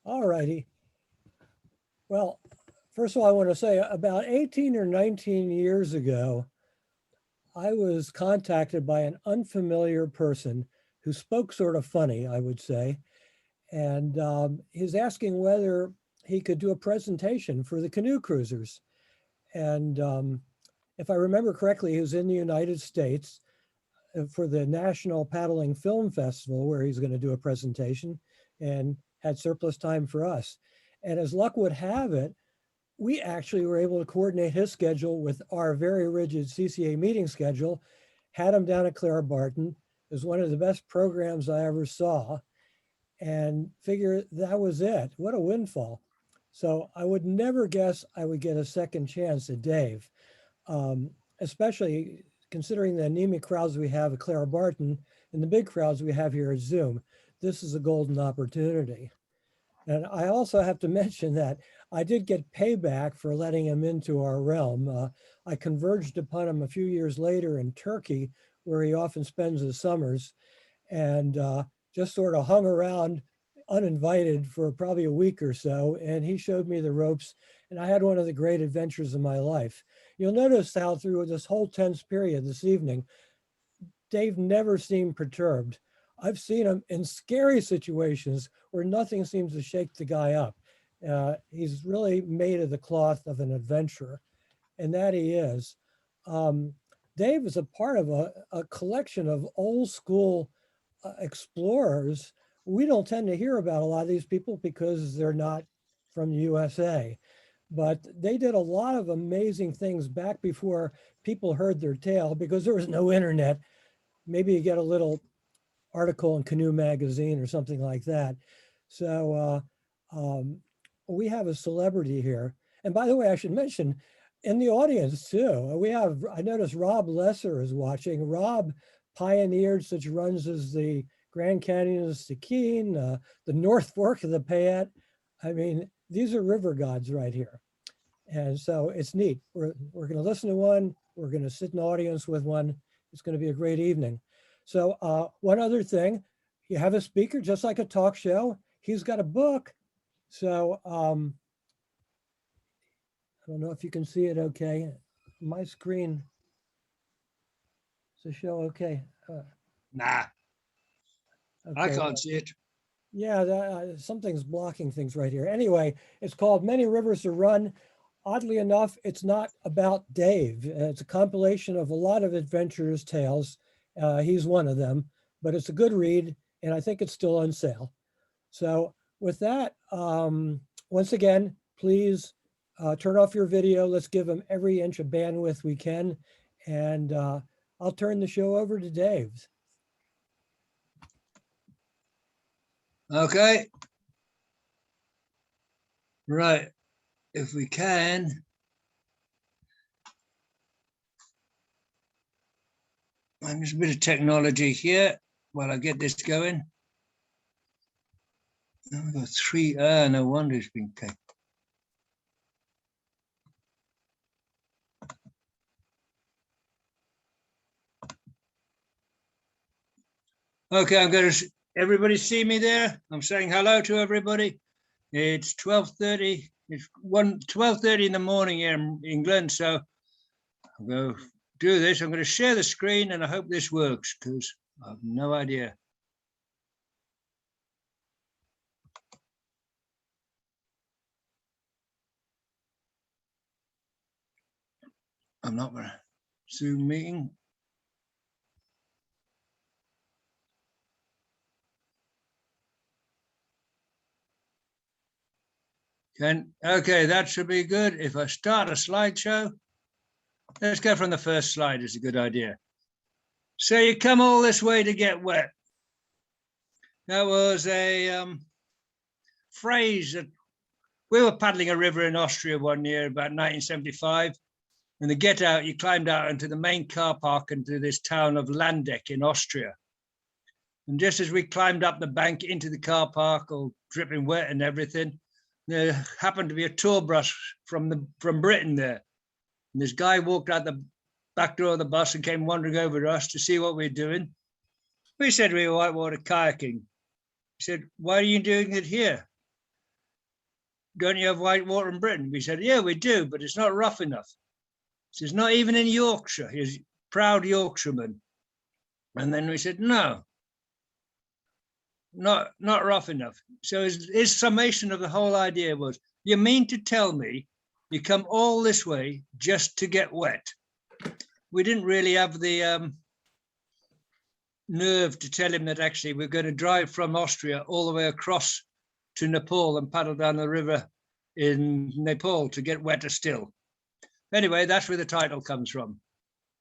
All righty. Well, first of all, I want to say about 18 or 19 years ago, I was contacted by an unfamiliar person who spoke sort of funny, I would say. And he's asking whether he could do a presentation for the canoe cruisers. And if I remember correctly, he was in the United States for the National Paddling Film Festival, where he's going to do a presentation, and had surplus time for us. And as luck would have it, we actually were able to coordinate his schedule with our very rigid CCA meeting schedule, had him down at Clara Barton. It was one of the best programs I ever saw, and figure that was it. What a windfall. So I would never guess I would get a second chance at Dave, especially considering the anemic crowds we have at Clara Barton and the big crowds we have here at Zoom. This is a golden opportunity. And I also have to mention that I did get payback for letting him into our realm. I converged upon him a few years later in Turkey, where he often spends his summers, and just sort of hung around uninvited for probably a week or so. And he showed me the ropes, and I had one of the great adventures of my life. You'll notice how through this whole tense period this evening, Dave never seemed perturbed. I've seen him in scary situations where nothing seems to shake the guy up. He's really made of the cloth of an adventurer, and that he is. Dave is a part of a collection of old school explorers. We don't tend to hear about a lot of these people because they're not from the USA, but they did a lot of amazing things back before people heard their tale, because there was no internet. Maybe you get a little article in Canoe Magazine or something like that. So we have a celebrity here. And by the way, I should mention, in the audience too, I noticed Rob Lesser is watching. Rob pioneered such runs as the Grand Canyon of Stickeen, the North Fork of the Payette. I mean, these are river gods right here. And so it's neat. We're going to listen to one. We're going to sit in the audience with one. It's going to be a great evening. So one other thing, you have a speaker just like a talk show. He's got a book. So I don't know if you can see it okay. My screen, is the show okay? Nah, okay. I can't see it. Yeah, something's blocking things right here. Anyway, it's called Many Rivers to Run. Oddly enough, it's not about Dave. It's a compilation of a lot of adventurers' tales. He's one of them, but it's a good read, and I think it's still on sale. So with that, once again, please turn off your video. Let's give him every inch of bandwidth we can, and I'll turn the show over to Dave. Okay. Right. If we can. There's a bit of technology here while I get this going. Oh, we've got three. No wonder it's been picked. Okay, I'm going to. Everybody see me there? I'm saying hello to everybody. It's 12:30. It's 12:30 in the morning here in England. So I'm going to do this. I'm going to share the screen, and I hope this works because I have no idea. I'm not going to Zoom meeting. Okay, that should be good. If I start a slideshow, let's go from the first slide. Is a good idea. So you come all this way to get wet. That was a phrase that we were paddling a river in Austria one year about 1975. And to get out, you climbed out into the main car park into this town of Landeck in Austria. And just as we climbed up the bank into the car park, all dripping wet and everything, there happened to be a tour bus from Britain there. And this guy walked out the back door of the bus and came wandering over to us to see what we're doing. We said we were whitewater kayaking. He said, why are you doing it here? Don't you have whitewater in Britain? We said, yeah, we do, but it's not rough enough. He says, not even in Yorkshire. He's a proud Yorkshireman. And then we said, no, not rough enough. So his summation of the whole idea was, you mean to tell me you come all this way just to get wet? We didn't really have the nerve to tell him that actually we're going to drive from Austria all the way across to Nepal and paddle down the river in Nepal to get wetter still. Anyway, that's where the title comes from.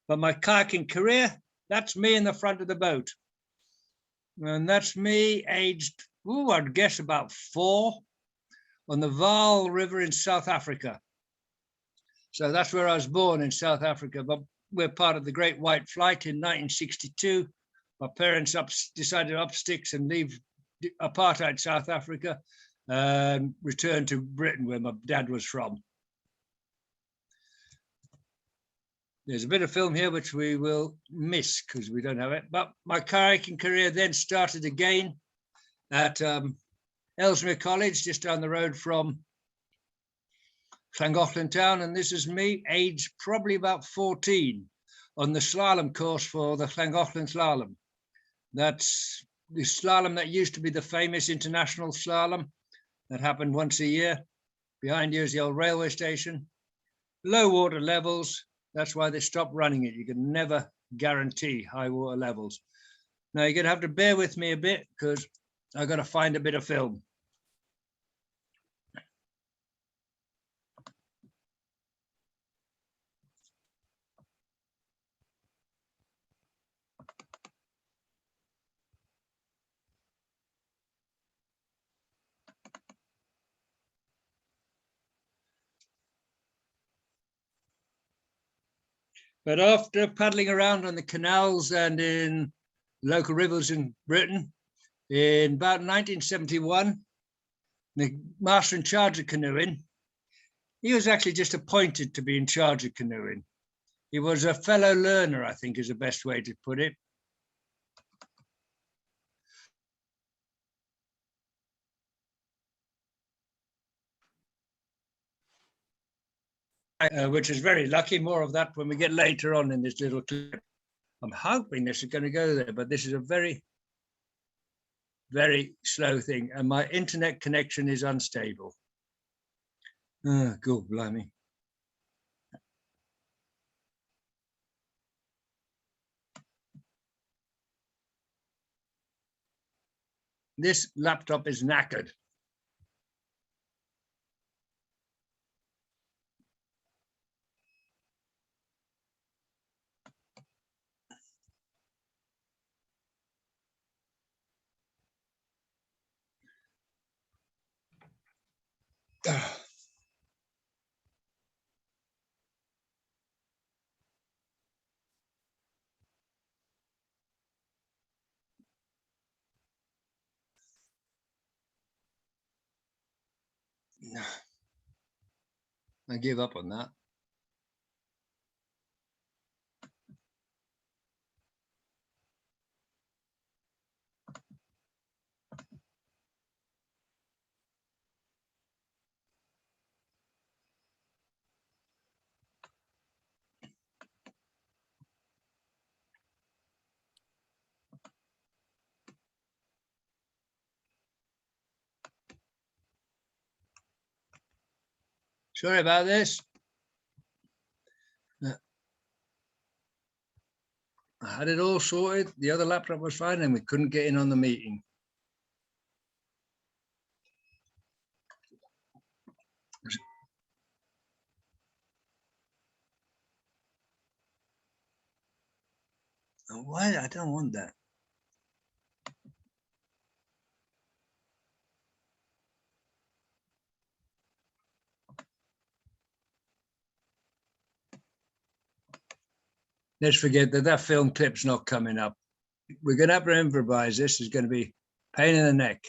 But my kayaking career, that's me in the front of the boat. And that's me aged, I'd guess about 4 on the Vaal River in South Africa. So that's where I was born, in South Africa, but we're part of the Great White Flight in 1962. My parents decided to up sticks and leave apartheid South Africa and return to Britain, where my dad was from. There's a bit of film here which we will miss because we don't have it. But my kayaking career then started again at Ellesmere College, just down the road from Llangollen town. And this is me, aged probably about 14, on the slalom course for the Llangollen Slalom. That's the slalom that used to be the famous international slalom that happened once a year. Behind you is the old railway station. Low water levels. That's why they stopped running it. You can never guarantee high water levels. Now you're going to have to bear with me a bit because I've got to find a bit of film. But after paddling around on the canals and in local rivers in Britain, in about 1971, the master in charge of canoeing, he was actually just appointed to be in charge of canoeing. He was a fellow learner, I think is the best way to put it. Which is very lucky. More of that when we get later on in this little clip. I'm hoping this is going to go there, but this is a very, very slow thing. And my internet connection is unstable. Oh, God, blimey. This laptop is knackered. I give up on that. Sorry about this. I had it all sorted. The other laptop was fine and we couldn't get in on the meeting. Why? I don't want that. Let's forget that that film clip's not coming up. We're going to have to improvise. This is going to be pain in the neck.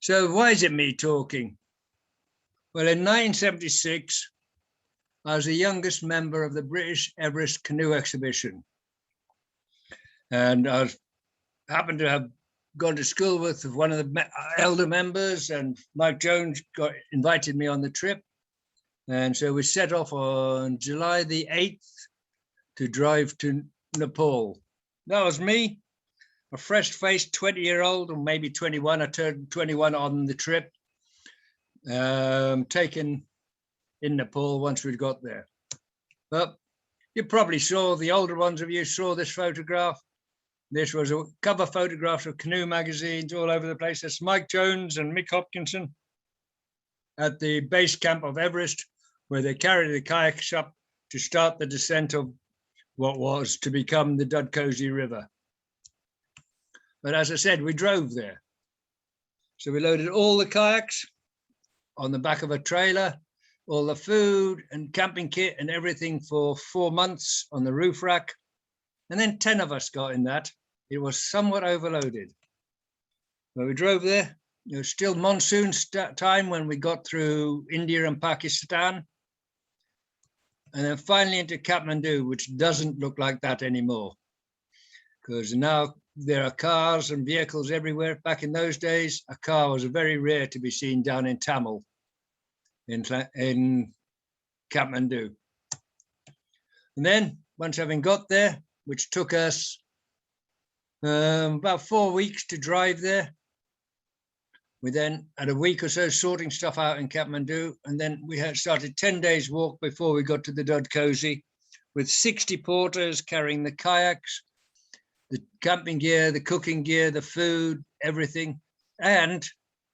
So why is it me talking? Well, in 1976, I was the youngest member of the British Everest Canoe Exhibition. And I happened to have gone to school with one of the elder members, and Mike Jones invited me on the trip. And so we set off on July the 8th to drive to Nepal. That was me, a fresh-faced 20-year-old, or maybe 21. I turned 21 on the trip, taken in Nepal once we'd got there. But you probably saw, the older ones of you saw this photograph. This was a cover photograph of canoe magazines all over the place. That's Mike Jones and Mick Hopkinson at the base camp of Everest, where they carried the kayaks up to start the descent of what was to become the Dudkosi River. But as I said, we drove there. So we loaded all the kayaks on the back of a trailer, all the food and camping kit and everything for 4 months on the roof rack. And then 10 of us got in that. It was somewhat overloaded. But we drove there. It was still monsoon time when we got through India and Pakistan. And then finally into Kathmandu, which doesn't look like that anymore. Because now there are cars and vehicles everywhere. Back in those days, a car was very rare to be seen down in Tamil, in Kathmandu. And then once having got there, which took us about 4 weeks to drive there, we then had a week or so sorting stuff out in Kathmandu, and then we had started 10 days walk before we got to the Dudkosi, with 60 porters carrying the kayaks, the camping gear, the cooking gear, the food, everything. And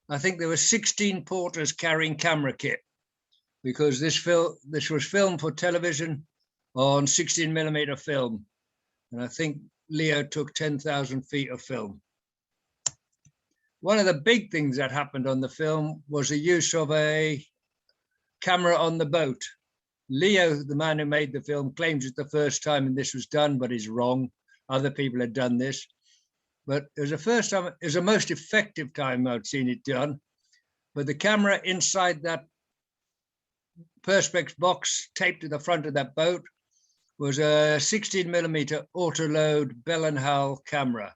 I think there were 16 porters carrying camera kit, because this was filmed for television on 16mm film. And I think Leo took 10,000 feet of film. One of the big things that happened on the film was the use of a camera on the boat. Leo, the man who made the film, claims it's the first time this was done, but he's wrong. Other people had done this. But it was the first time, it was the most effective time I'd seen it done. But the camera inside that Perspex box taped to the front of that boat was a 16mm auto-load Bell & Howell camera.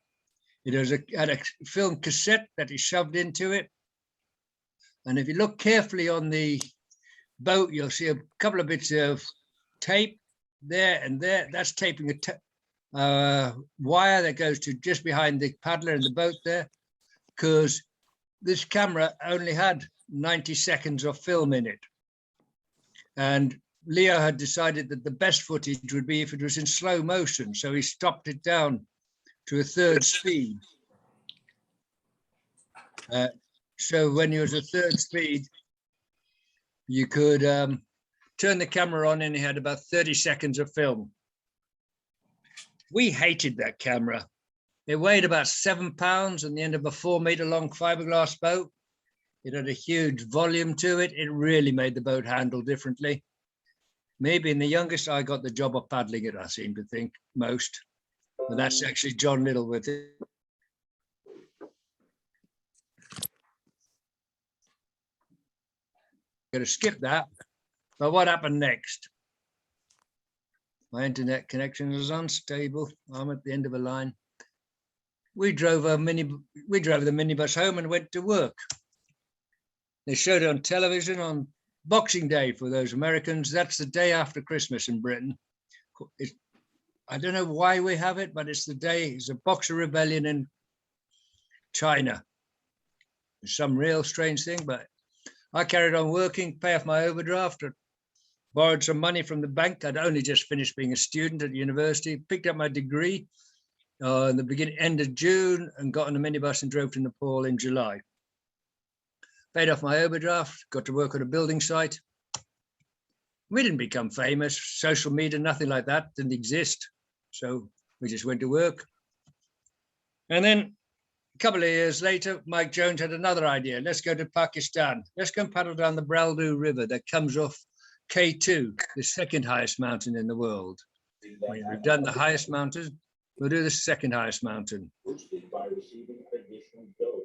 It had a film cassette that he shoved into it. And if you look carefully on the boat, you'll see a couple of bits of tape there and there. That's taping a wire that goes to just behind the paddler in the boat there, because this camera only had 90 seconds of film in it. And Leo had decided that the best footage would be if it was in slow motion. So he stopped it down to a third speed. So when you was a third speed, you could turn the camera on and it had about 30 seconds of film. We hated that camera. It weighed about 7 pounds on the end of a 4-meter long fiberglass boat. It had a huge volume to it. It really made the boat handle differently. Me being the youngest, I got the job of paddling it, I seem to think, most. But that's actually John Little with it. Going to skip that. But what happened next? My internet connection was unstable. I'm at the end of a line. We drove the minibus home and went to work. They showed it on television on Boxing Day for those Americans. That's the day after Christmas in Britain. I don't know why we have it, but it's the day, it's a Boxer Rebellion in China. It's some real strange thing, but I carried on working, pay off my overdraft, borrowed some money from the bank. I'd only just finished being a student at university, picked up my degree in the end of June, and got on a minibus and drove to Nepal in July. Paid off my overdraft, got to work on a building site. We didn't become famous, social media, nothing like that didn't exist. So we just went to work. And then a couple of years later, Mike Jones had another idea. Let's go to Pakistan. Let's go and paddle down the Braldu River that comes off K2, the second highest mountain in the world. We've done the highest mountain, we'll do the second highest mountain. Boosted by receiving additional dose.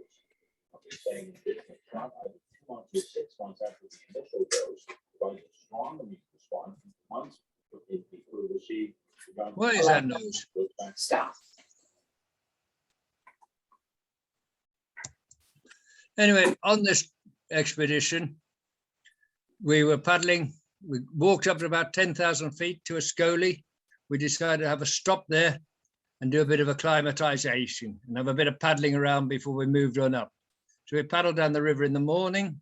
Saying additional shot either 2 months or 6 months after the initial dose provides a strong immune one month before we receive. What is that noise? Stop. Anyway, on this expedition, we were paddling. We walked up to about 10,000 feet to a Scoli. We decided to have a stop there and do a bit of acclimatization and have a bit of paddling around before we moved on up. So we paddled down the river in the morning,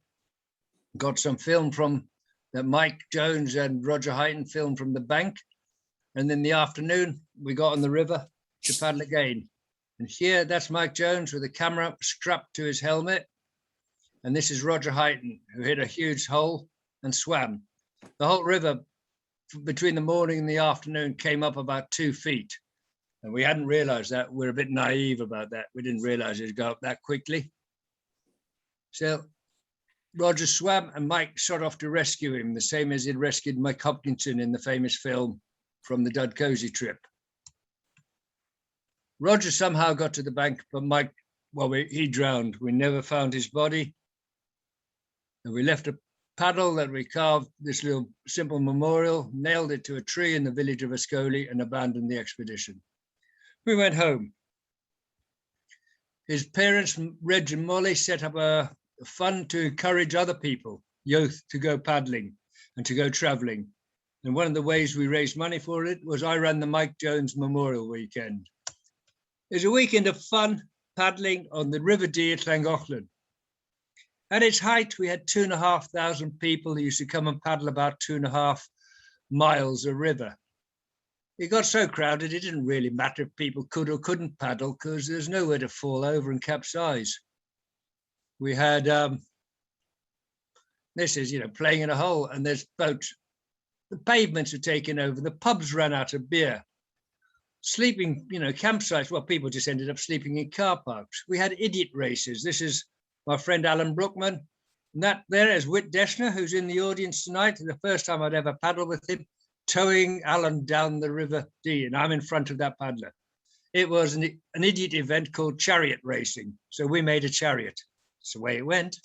got some film from that Mike Jones and Roger Heighton filmed from the bank. And in the afternoon, we got on the river to paddle again. And here, that's Mike Jones with a camera strapped to his helmet. And this is Roger Heighton, who hit a huge hole and swam. The whole river between the morning and the afternoon came up about 2 feet. And we hadn't realized that. We're a bit naive about that. We didn't realize it'd go up that quickly. So Roger swam and Mike shot off to rescue him, the same as he'd rescued Mike Hopkinson in the famous film from the Dudcozy trip. Roger somehow got to the bank, but Mike, well, he drowned. We never found his body. And we left a paddle that we carved, this little simple memorial, nailed it to a tree in the village of Ascoli and abandoned the expedition. We went home. His parents, Reg and Molly, set up a fund to encourage other people, youth, to go paddling and to go traveling. And one of the ways we raised money for it was I ran the Mike Jones Memorial Weekend. It was a weekend of fun paddling on the River Dee at Llangollen. At its height, we had 2,500 people who used to come and paddle about 2.5 miles of river. It got so crowded, it didn't really matter if people could or couldn't paddle because there's nowhere to fall over and capsize. We had, this is, playing in a hole and there's boats. The pavements are taken over. The pubs ran out of beer. Sleeping, campsites, well, people just ended up sleeping in car parks. We had idiot races. This is my friend Alan Brookman. And that there is Whit Deschner, who's in the audience tonight. The first time I'd ever paddled with him, towing Alan down the River Dee, and I'm in front of that paddler. It was an idiot event called Chariot Racing. So we made a chariot. That's the way it went.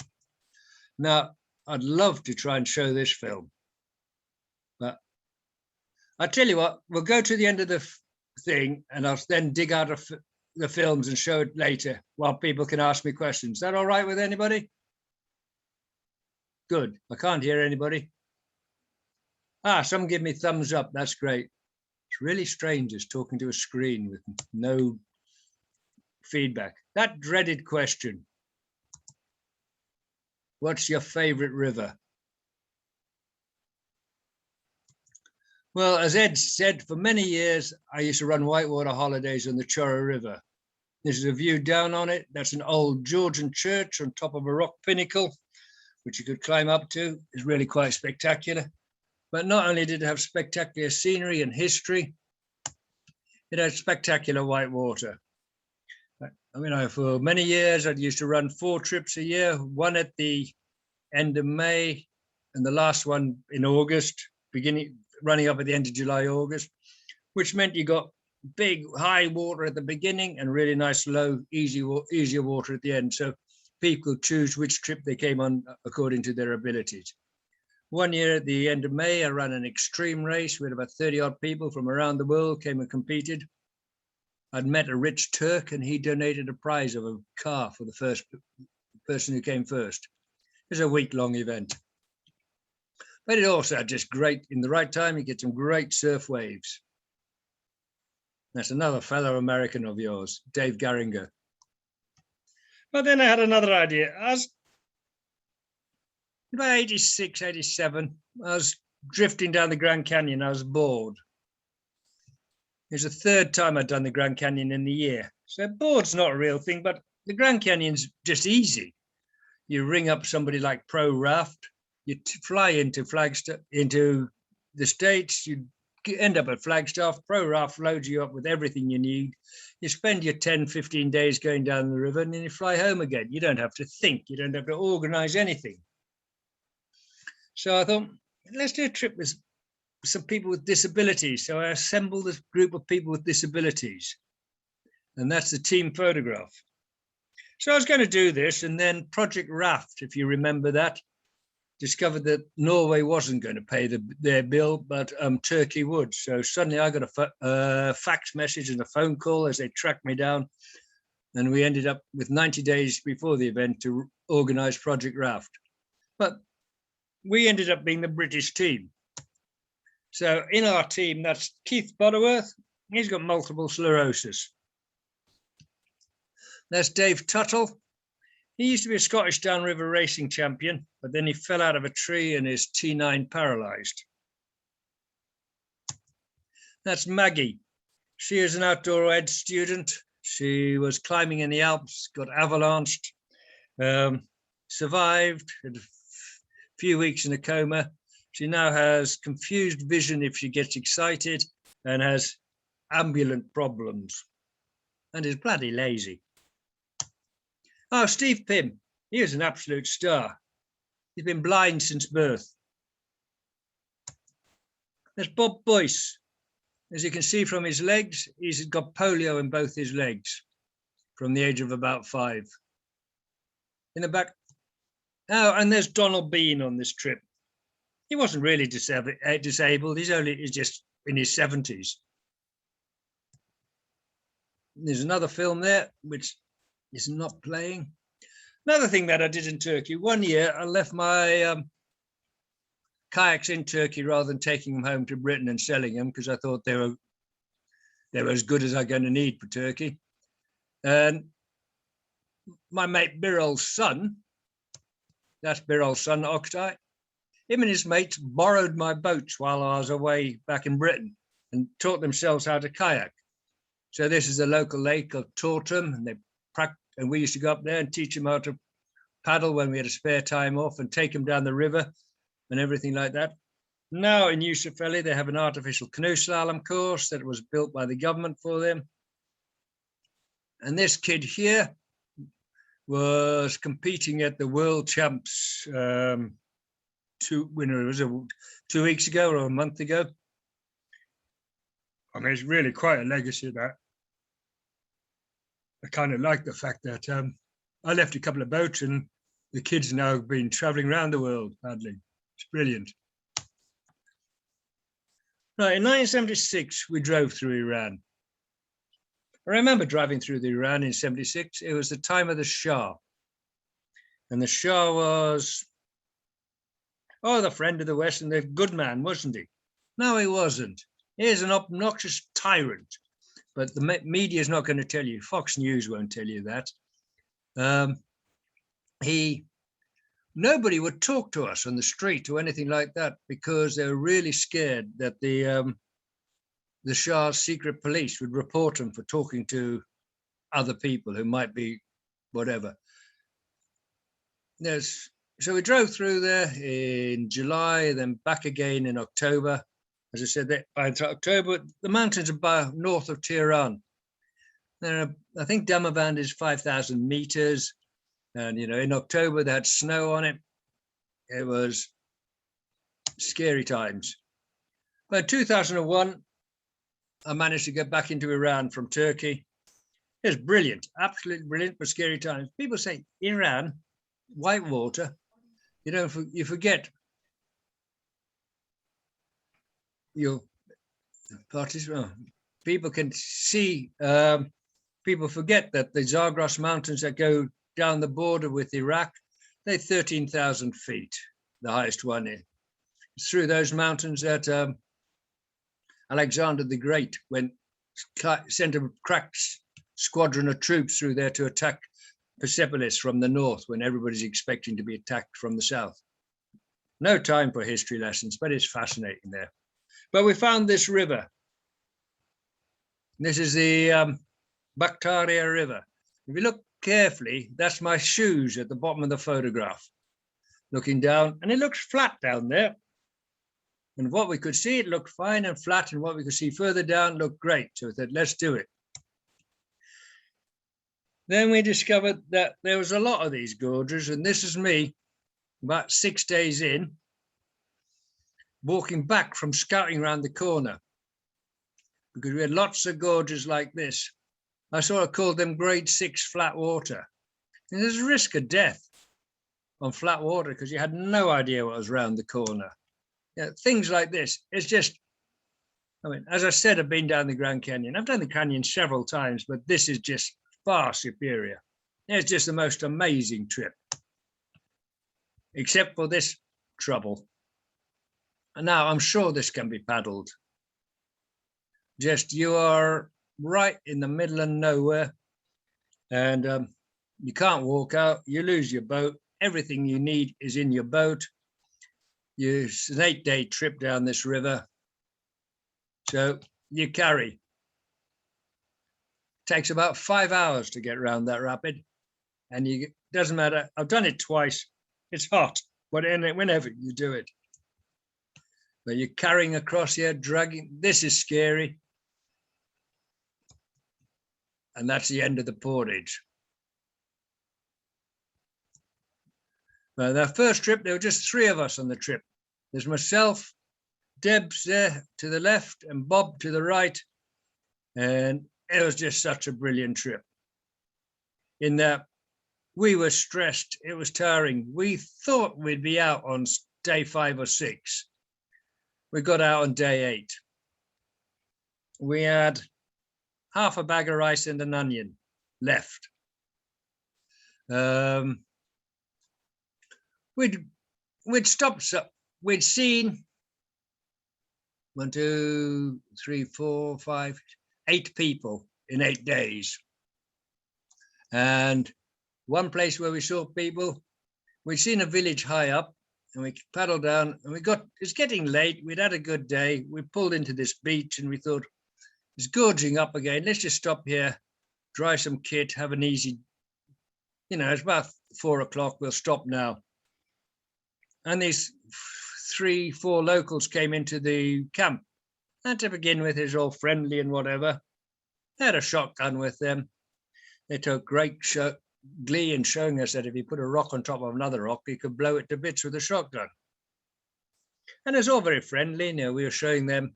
Now, I'd love to try and show this film. But I'll tell you what, we'll go to the end of the thing and I'll then dig out of the films and show it later while people can ask me questions. Is that all right with anybody? Good. I can't hear anybody. Some give me thumbs up. That's great. It's really strange just talking to a screen with no feedback. That dreaded question. What's your favorite river? Well, as Ed said, for many years, I used to run whitewater holidays on the Cerro River. This is a view down on it. That's an old Georgian church on top of a rock pinnacle, which you could climb up to. It's really quite spectacular. But not only did it have spectacular scenery and history, it had spectacular whitewater. For many years, I used to run 4 trips a year, one at the end of May and the last one in August, running up at the end of July, August, which meant you got big, high water at the beginning and really nice, low, easier water at the end. So people choose which trip they came on according to their abilities. One year at the end of May, I ran an extreme race with about 30 odd people from around the world came and competed. I'd met a rich Turk and he donated a prize of a car for the first person who came first. It was a week-long event. But it also had just great, in the right time, you get some great surf waves. That's another fellow American of yours, Dave Garringer. But then I had another idea. I was about 86, 87. I was drifting down the Grand Canyon. I was bored. It was the 3rd time I'd done the Grand Canyon in the year. So bored's not a real thing, but the Grand Canyon's just easy. You ring up somebody like Pro Raft, you fly into Flagstaff, into the States, you end up at Flagstaff, Pro Raft loads you up with everything you need. You spend your 10, 15 days going down the river and then you fly home again. You don't have to think, you don't have to organize anything. So I thought, let's do a trip with some people with disabilities. So I assembled a group of people with disabilities. And that's the team photograph. So I was going to do this and then Project Raft, if you remember that. discovered that Norway wasn't going to pay their bill, but Turkey would. So suddenly I got a fax message and a phone call as they tracked me down. And we ended up with 90 days before the event to organize Project Raft. But we ended up being the British team. So in our team, that's Keith Butterworth. He's got multiple sclerosis. That's Dave Tuttle. He used to be a Scottish downriver racing champion, but then he fell out of a tree and is T9 paralyzed. That's Maggie. She is an outdoor ed student. She was climbing in the Alps, got avalanched, survived, had a few weeks in a coma. She now has confused vision if she gets excited and has ambulant problems and is bloody lazy. Oh, Steve Pym, he is an absolute star. He's been blind since birth. There's Bob Boyce. As you can see from his legs, he's got polio in both his legs from the age of about 5. In the back, oh, and there's Donald Bean on this trip. He wasn't really disabled. He's just in his 70s. There's another film there, which is not playing. Another thing that I did in Turkey, one year I left my kayaks in Turkey rather than taking them home to Britain and selling them because I thought they were as good as I'm going to need for Turkey. And my mate Birol's son, that's Birol's son, Oktay, him and his mates borrowed my boats while I was away back in Britain and taught themselves how to kayak. So this is a local lake of Tortum, and we used to go up there and teach them how to paddle when we had a spare time off and take them down the river and everything like that. Now in Yusufeli, they have an artificial canoe slalom course that was built by the government for them. And this kid here was competing at the World Champs 2 weeks ago or a month ago. I mean, it's really quite a legacy, that. I kind of like the fact that I left a couple of boats and the kids now have been traveling around the world paddling. It's brilliant. Right, in 1976, we drove through Iran. I remember driving through the Iran in 76. It was the time of the Shah. And the Shah was, the friend of the West and the good man, wasn't he? No, he wasn't. He's an obnoxious tyrant. But the media is not going to tell you. Fox News won't tell you that. Nobody would talk to us on the street or anything like that because they were really scared that the Shah's secret police would report them for talking to other people who might be whatever. So we drove through there in July, then back again in October. As I said, by October, the mountains are north of Tehran. I think Damavand is 5,000 meters. And, in October, they had snow on it. It was scary times. But in 2001, I managed to get back into Iran from Turkey. It was brilliant, absolutely brilliant, but scary times. People say, Iran, white water, you forget your parties. People can see, people forget that the Zagros Mountains that go down the border with Iraq, they're 13,000 feet, the highest one. It's through those mountains that Alexander the Great sent a crack squadron of troops through there to attack Persepolis from the north when everybody's expecting to be attacked from the south. No time for history lessons, but it's fascinating there. But we found this river. This is the Bactaria River. If you look carefully, that's my shoes at the bottom of the photograph. Looking down, and it looks flat down there. And what we could see, it looked fine and flat, and what we could see further down looked great. So we said, let's do it. Then we discovered that there was a lot of these gorges, and this is me about 6 days in, walking back from scouting around the corner, because we had lots of gorges like this. I sort of called them grade 6 flat water. And there's a risk of death. on flat water because you had no idea what was round the corner. Things like this, it's just, I mean, as I said, I've been down the Grand Canyon. I've done the canyon several times, but this is just far superior. It's just the most amazing trip, except for this trouble. And now I'm sure this can be paddled. Just you are right in the middle of nowhere, and you can't walk out. You lose your boat. Everything you need is in your boat. It's an 8-day trip down this river. So you carry. Takes about 5 hours to get around that rapid. And it doesn't matter. I've done it twice. It's hot, whenever you do it. But you're carrying across here, dragging. This is scary. And that's the end of the portage. Well, the first trip, there were just 3 of us on the trip. There's myself, Deb's there to the left, and Bob to the right. And it was just such a brilliant trip. In that we were stressed, it was tiring. We thought we'd be out on day 5 or 6. We got out on day 8. We had half a bag of rice and an onion left. We'd stopped, we'd seen 1, 2, 3, 4, 5, 8 people in 8 days. And one place where we saw people, we'd seen a village high up, and we paddled down, and it's getting late. We'd had a good day. We pulled into this beach, and we thought, it's gorging up again. Let's just stop here, dry some kit, have an easy, it's about 4 o'clock. We'll stop now. And these 3, 4 locals came into the camp. And to begin with, is all friendly and whatever. They had a shotgun with them. They took great glee in showing us that if you put a rock on top of another rock, you could blow it to bits with a shotgun. And it's all very friendly. We were showing them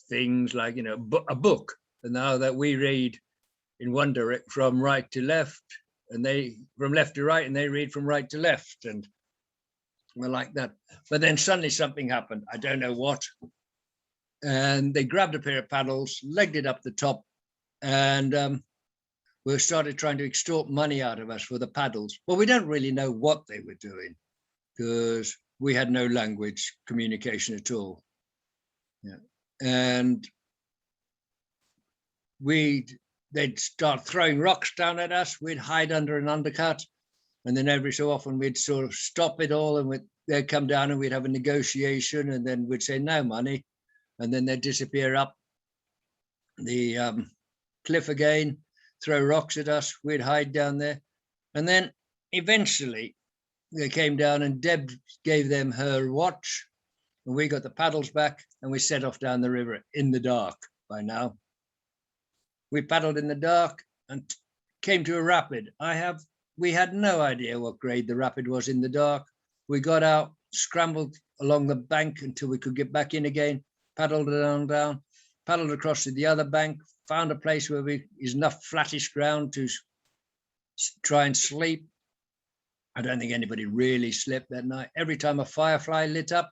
things like, a book. And now that we read in one direct from right to left, and they from left to right, and they read from right to left. And we're like that. But then suddenly something happened. I don't know what. And they grabbed a pair of paddles, legged it up the top, and we started trying to extort money out of us for the paddles. Well, we don't really know what they were doing because we had no language communication at all. Yeah. And they'd start throwing rocks down at us. We'd hide under an undercut. And then every so often we'd sort of stop it all, and they'd come down and we'd have a negotiation, and then we'd say no money. And then they'd disappear up the cliff again, throw rocks at us. We'd hide down there. And then eventually they came down, and Deb gave them her watch, and we got the paddles back, and we set off down the river in the dark by now. We paddled in the dark and came to a rapid. We had no idea what grade the rapid was in the dark. We got out, scrambled along the bank until we could get back in again, paddled down, paddled across to the other bank, found a place where is enough flattish ground to try and sleep. I don't think anybody really slept that night. Every time a firefly lit up,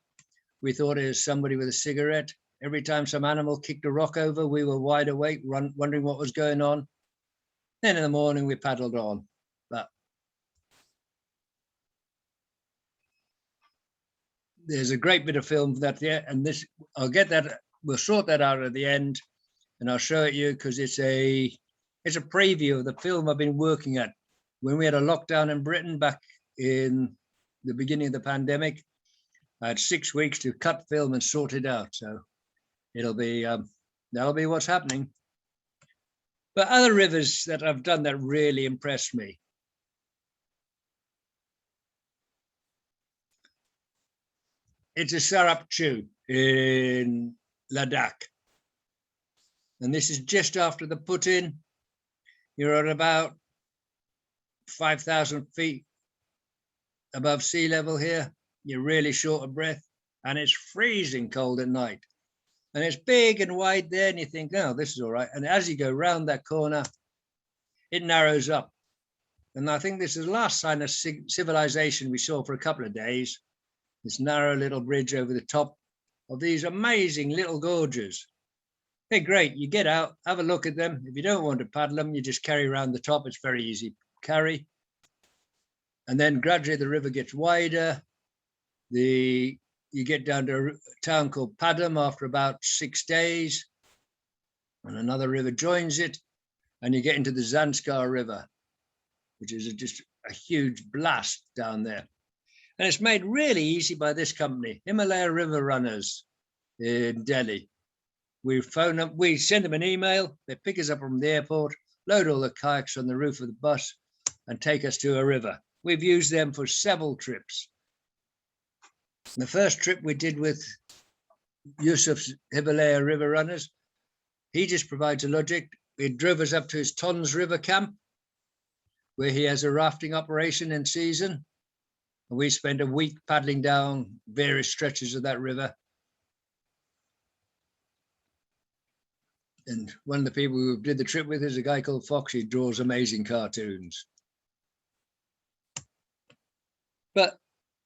we thought it was somebody with a cigarette. Every time some animal kicked a rock over, we were wide awake, wondering what was going on. Then in the morning, we paddled on. But there's a great bit of film that there, and this, I'll get that, we'll sort that out at the end, and I'll show it you because it's a preview of the film I've been working at. When we had a lockdown in Britain back in the beginning of the pandemic, I had 6 weeks to cut film and sort it out. So it'll be, that'll be what's happening. But other rivers that I've done that really impressed me. It's a Sarapchu in Ladakh. And this is just after the put-in. You're at about 5,000 feet above sea level here. You're really short of breath, and it's freezing cold at night. And it's big and wide there, and you think, oh, this is all right. And as you go round that corner, it narrows up. And I think this is the last sign of civilization we saw for a couple of days. This narrow little bridge over the top of these amazing little gorges. They're great. You get out, have a look at them. If you don't want to paddle them, you just carry around the top. It's very easy to carry. And then gradually the river gets wider. You get down to a town called Padam after about 6 days. And another river joins it. And you get into the Zanskar River, which is just a huge blast down there. And it's made really easy by this company, Himalaya River Runners in Delhi. We phone them, we send them an email, they pick us up from the airport, load all the kayaks on the roof of the bus and take us to a river. We've used them for several trips. The first trip we did with Yusuf's Himalaya River Runners, he just provides a logic. He drove us up to his Tons River camp, where he has a rafting operation in season. And we spent a week paddling down various stretches of that river. And one of the people who did the trip with is a guy called Fox. He draws amazing cartoons. But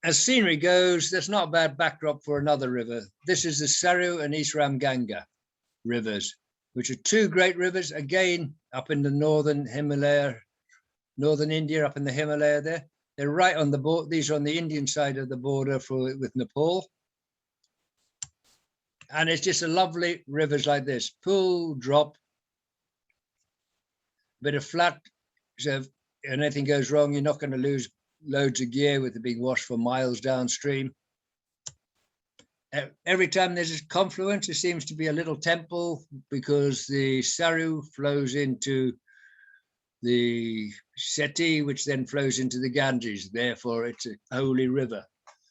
as scenery goes, that's not a bad backdrop for another river. This is the Cerro and East Ganga rivers, which are two great rivers, again, up in the northern Himalaya, northern India, up in the Himalaya there. They're right on the border. These are on the Indian side of the border with Nepal. And it's just a lovely rivers like this, pull, drop, bit of flat. So if anything goes wrong, you're not going to lose loads of gear with it being washed for miles downstream. Every time there's a confluence, there seems to be a little temple because the Cerro flows into the Seti, which then flows into the Ganges. Therefore, it's a holy river.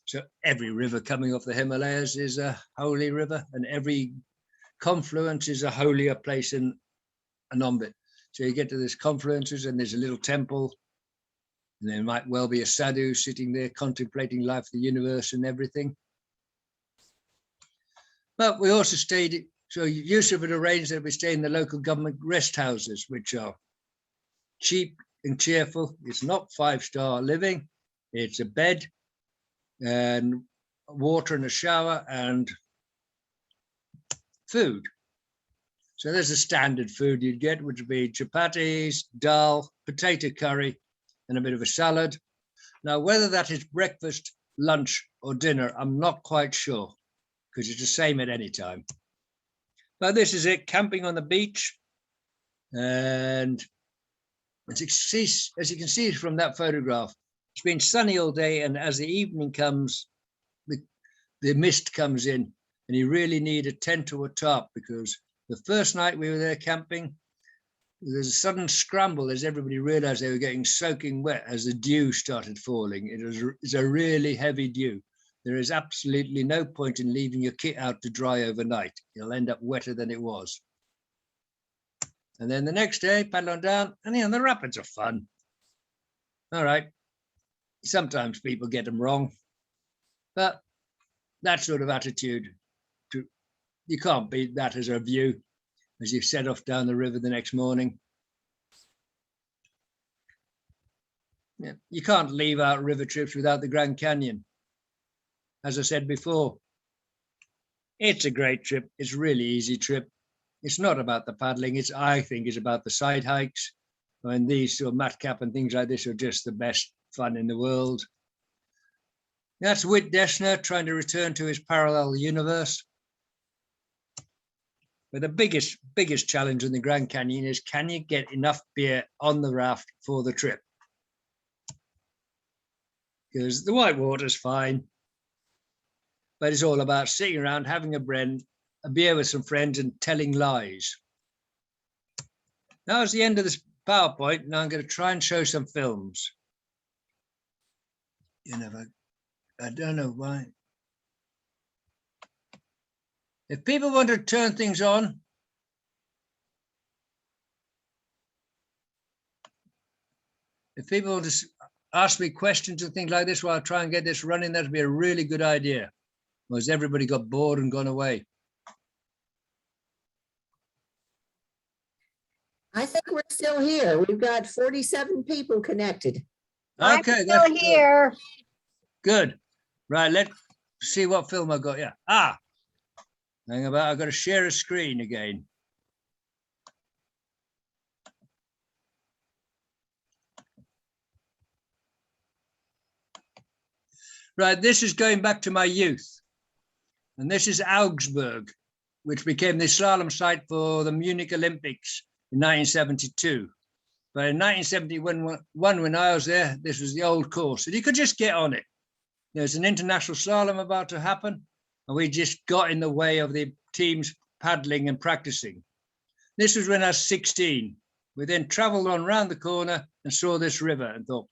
So every river coming off the Himalayas is a holy river, and every confluence is a holier place in an orbit. So you get to this confluences and there's a little temple, and there might well be a sadhu sitting there contemplating life, the universe and everything. But we also stayed, so Yusuf had arranged that we stay in the local government rest houses, which are cheap and cheerful. It's not 5-star living. It's a bed and water and a shower and food. So there's a standard food you'd get, which would be chapatis, dal, potato curry, and a bit of a salad. Now, whether that is breakfast, lunch, or dinner, I'm not quite sure, because it's the same at any time. But this is it, camping on the beach. And as you can see from that photograph, it's been sunny all day, and as the evening comes, the mist comes in, and you really need a tent or a tarp, because the first night we were there camping, there's a sudden scramble as everybody realized they were getting soaking wet as the dew started falling. It's a really heavy dew. There is absolutely no point in leaving your kit out to dry overnight. You'll end up wetter than it was. And then the next day, paddle on down, and the rapids are fun. All right. Sometimes people get them wrong, but that sort of attitude, you can't beat that as a view as you set off down the river the next morning. Yeah, you can't leave out river trips without the Grand Canyon. As I said before, it's a great trip. It's a really easy trip. It's not about the paddling. I think it's about the side hikes. And these sort of matcap and things like this are just the best fun in the world. That's Whit Dessner trying to return to his parallel universe. But the biggest challenge in the Grand Canyon is, can you get enough beer on the raft for the trip? Because the white water's fine, but it's all about sitting around, having a beer with some friends and telling lies. Now it's the end of this PowerPoint, and I'm going to try and show some films. I don't know why. If people want to turn things on, if people want to ask me questions and things like this while I try and get this running, that'd be a really good idea. Otherwise, everybody got bored and gone away. I think we're still here. We've got 47 people connected. I'm Okay, still that's good. here. Good. Right, let's see what film I got. Yeah. Hang about. I've got to share a screen again. Right, this is going back to my youth. And this is Augsburg, which became the slalom site for the Munich Olympics in 1972. But in 1971, when I was there, this was the old course. And you could just get on it. There's an international slalom about to happen, and we just got in the way of the teams paddling and practicing. This was when I was 16. We then traveled on around the corner and saw this river and thought,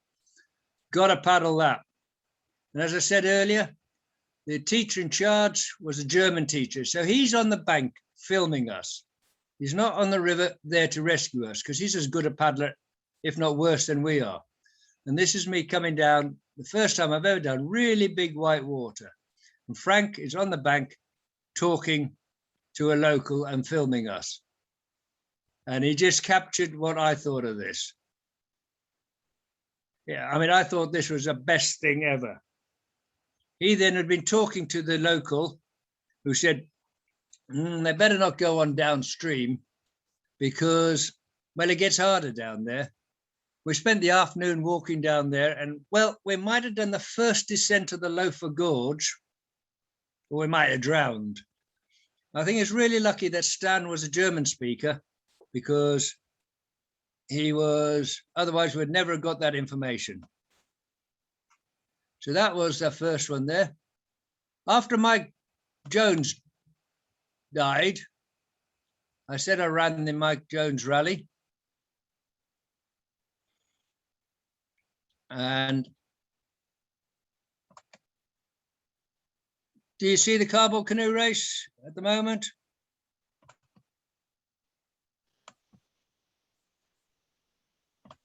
gotta paddle that. And as I said earlier, the teacher in charge was a German teacher. So he's on the bank filming us. He's not on the river there to rescue us because he's as good a paddler, if not worse than we are. And this is me coming down, the first time I've ever done really big white water. And Frank is on the bank talking to a local and filming us. And he just captured what I thought of this. Yeah, I mean, I thought this was the best thing ever. He then had been talking to the local who said, they better not go on downstream because, well, it gets harder down there. We spent the afternoon walking down there and, well, we might have done the first descent of the Loafer Gorge, or we might have drowned. I think it's really lucky that Stan was a German speaker because he was, otherwise we'd never have got that information. So that was the first one there. After Mike Jones died, I said I ran the Mike Jones rally. And do you see the cardboard canoe race at the moment?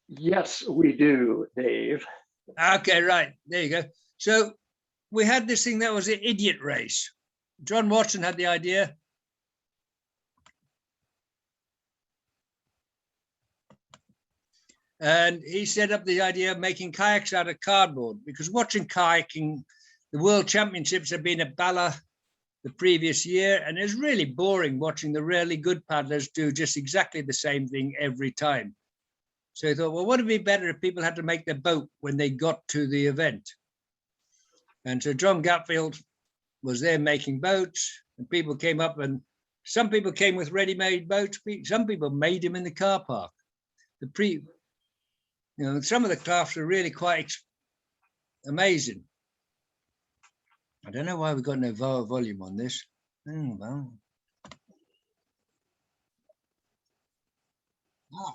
Yes, we do, Dave. Okay, right, there you go. So we had this thing that was an idiot race. John Watson had the idea. And he set up the idea of making kayaks out of cardboard because watching kayaking, the World Championships had been at Bala the previous year, and it was really boring watching the really good paddlers do just exactly the same thing every time. So he thought, well, would it be better if people had to make their boat when they got to the event? And so John Gatfield was there making boats, and people came up, and some people came with ready-made boats. Some people made them in the car park. Some of the crafts are really quite amazing. I don't know why we've got no volume on this. Oh, well. Oh.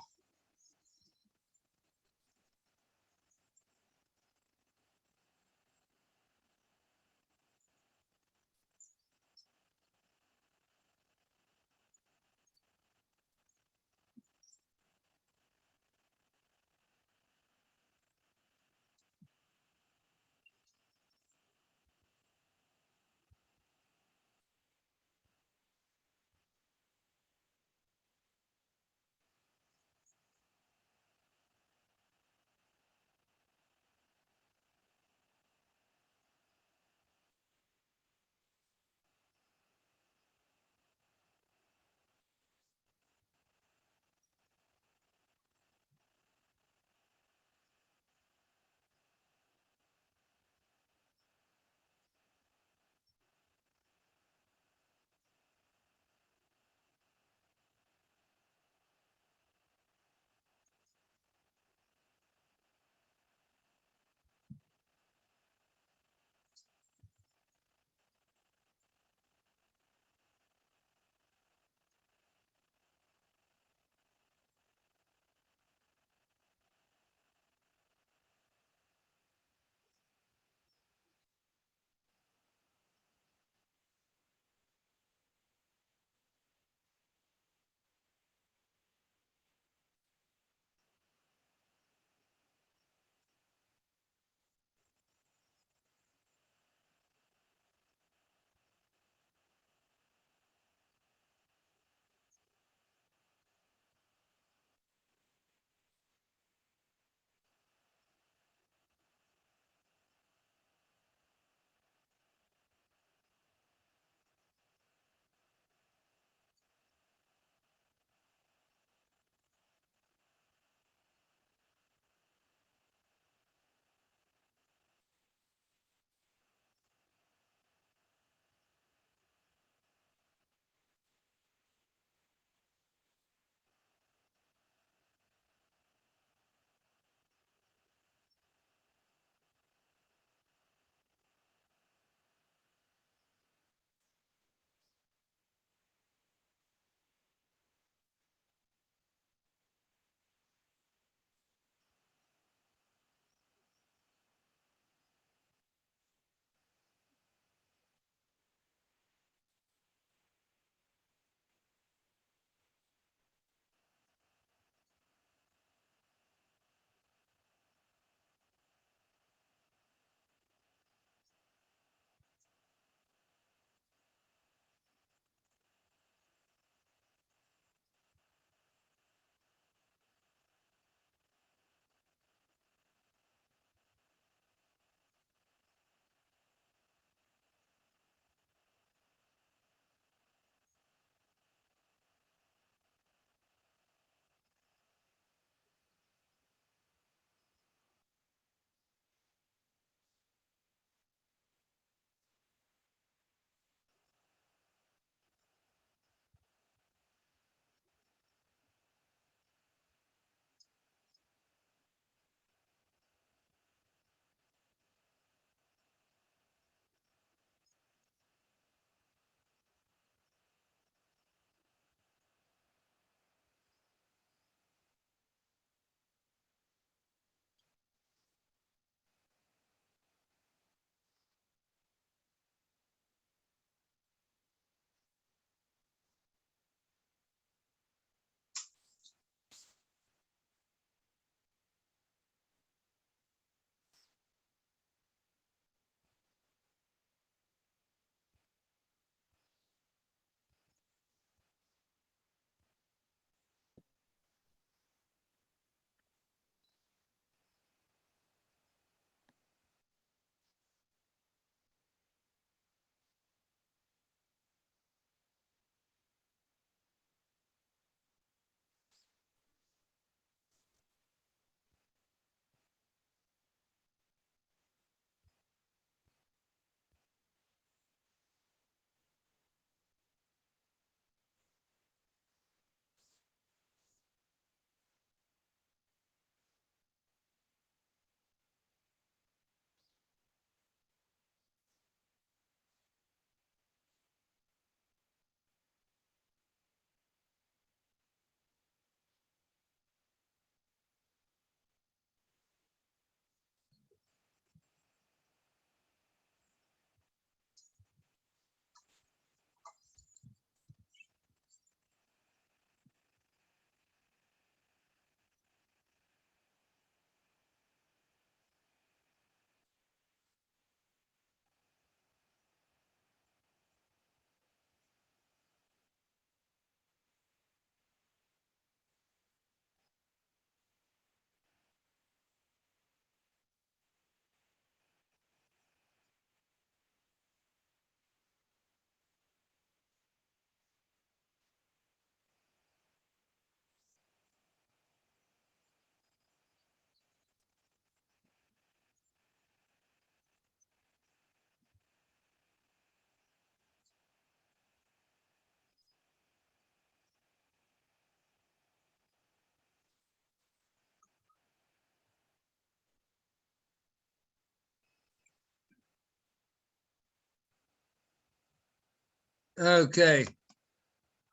Okay.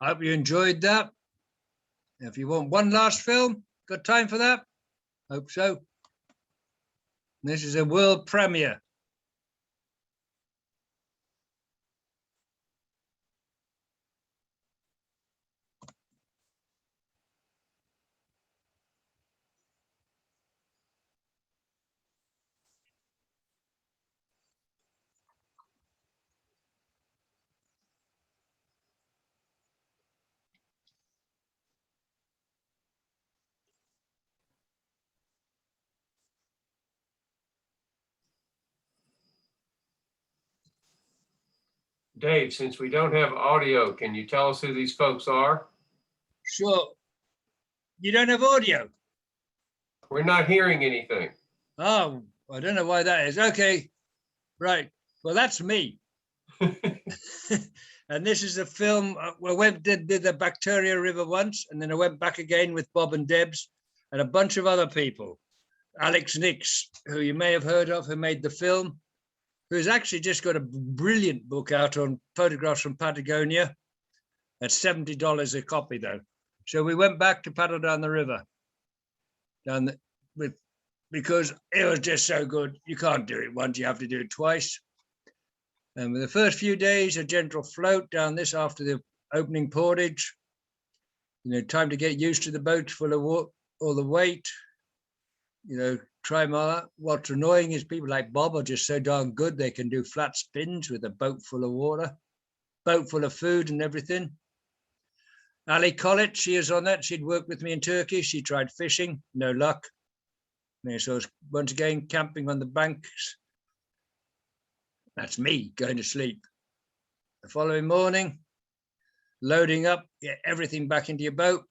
I hope you enjoyed that. If you want one last film, got time for that? Hope so. This is a world premiere. Dave, since we don't have audio, can you tell us who these folks are? Sure. You don't have audio? We're not hearing anything. Oh, I don't know why that is. Okay, right. Well, that's me. And this is a film. I did the Bactaria River once, and then I went back again with Bob and Debs and a bunch of other people. Alex Nix, who you may have heard of, who made the film, who's actually just got a brilliant book out on photographs from Patagonia at $70 a copy, though. So we went back to paddle down the river, because it was just so good. You can't do it once, you have to do it twice. And with the first few days, a gentle float down this after the opening portage. Time to get used to the boat full of all the weight. Try them all out. What's annoying is people like Bob are just so darn good, they can do flat spins with a boat full of water, boat full of food and everything. Ali Collett, she is on that. She'd worked with me in Turkey. She tried fishing, no luck. So I was once again camping on the banks. That's me going to sleep. The following morning, loading up, get everything back into your boat.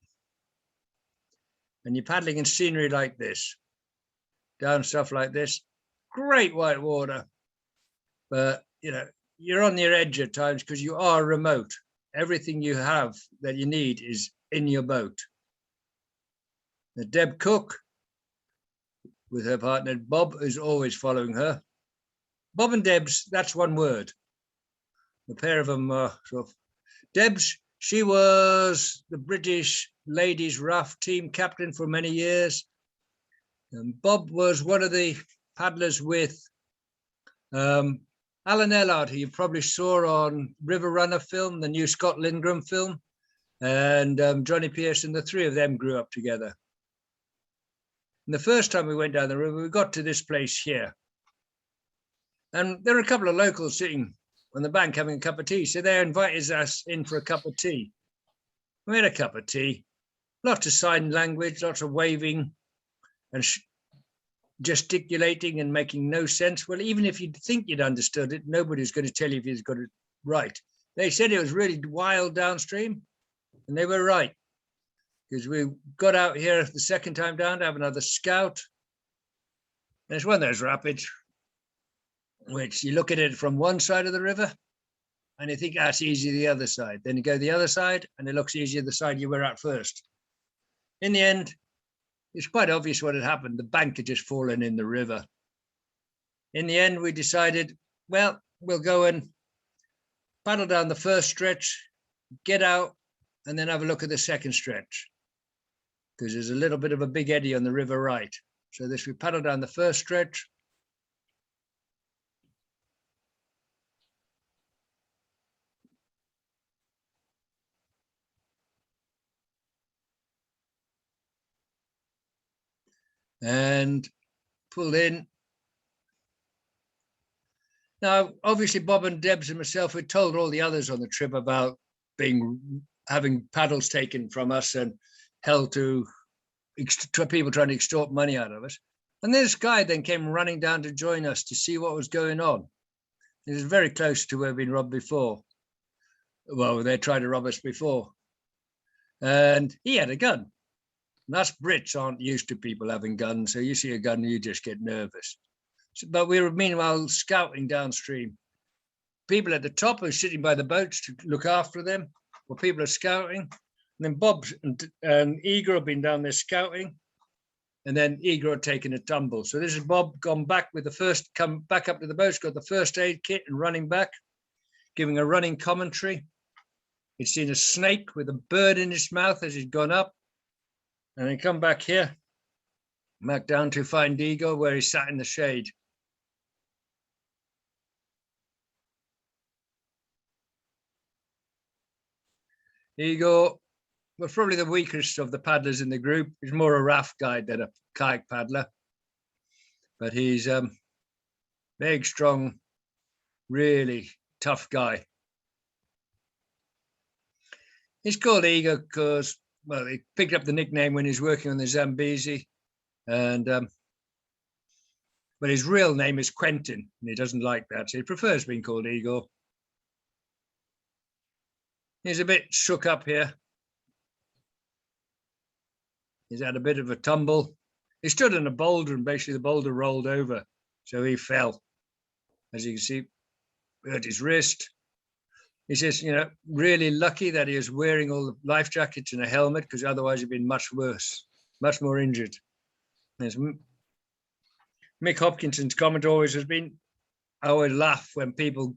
And you're paddling in scenery like this, down stuff like this. Great white water. But, you're on your edge at times because you are remote. Everything you have that you need is in your boat. The Deb Cook, with her partner Bob, is always following her. Bob and Debs, that's one word. The pair of them are sort of. Debs, she was the British ladies Raft team captain for many years. And Bob was one of the paddlers with Alan Ellard, who you probably saw on River Runner film, the new Scott Lindgren film, and Johnny Pearson. The three of them grew up together. And the first time we went down the river, we got to this place here. And there were a couple of locals sitting on the bank having a cup of tea. So they invited us in for a cup of tea. We had a cup of tea, lots of sign language, lots of waving and gesticulating and making no sense. Well, even if you think you'd understood it, nobody's going to tell you if you've got it right. They said it was really wild downstream, and they were right. Because we got out here the second time down to have another scout. And it's one of those rapids which you look at it from one side of the river and you think that's easy the other side. Then you go the other side and it looks easier the side you were at first. In the end, it's quite obvious what had happened. The bank had just fallen in the river. In the end, we decided, well, we'll go and paddle down the first stretch, get out, and then have a look at the second stretch, because there's a little bit of a big eddy on the river right. So we paddle down the first stretch. And pull in. Now, obviously, Bob and Debs and myself had told all the others on the trip about having paddles taken from us and held to people trying to extort money out of us. And this guy then came running down to join us to see what was going on. It was very close to where we'd been robbed before. Well, they tried to rob us before. And he had a gun. And us Brits aren't used to people having guns. So you see a gun, you just get nervous. But we were meanwhile scouting downstream. People at the top who were sitting by the boats to look after them, while people are scouting. And then Bob and Igor have been down there scouting. And then Igor had taken a tumble. So this is Bob gone back with come back up to the boats, got the first aid kit and running back, giving a running commentary. He'd seen a snake with a bird in his mouth as he'd gone up. And he come back here, back down to find Eagle where he sat in the shade. Eagle was probably the weakest of the paddlers in the group. He's more a raft guide than a kayak paddler. But he's big, strong, really tough guy. He's called Eagle because, well, he picked up the nickname when he was working on the Zambezi. And but his real name is Quentin, and he doesn't like that, so he prefers being called Eagle. He's a bit shook up here. He's had a bit of a tumble. He stood on a boulder, and basically the boulder rolled over, so he fell. As you can see, hurt his wrist. He says, you know, really lucky that he was wearing all the life jackets and a helmet, because otherwise he'd been much worse, much more injured. There's Mick Hopkinson's comment always has been, I always laugh when people,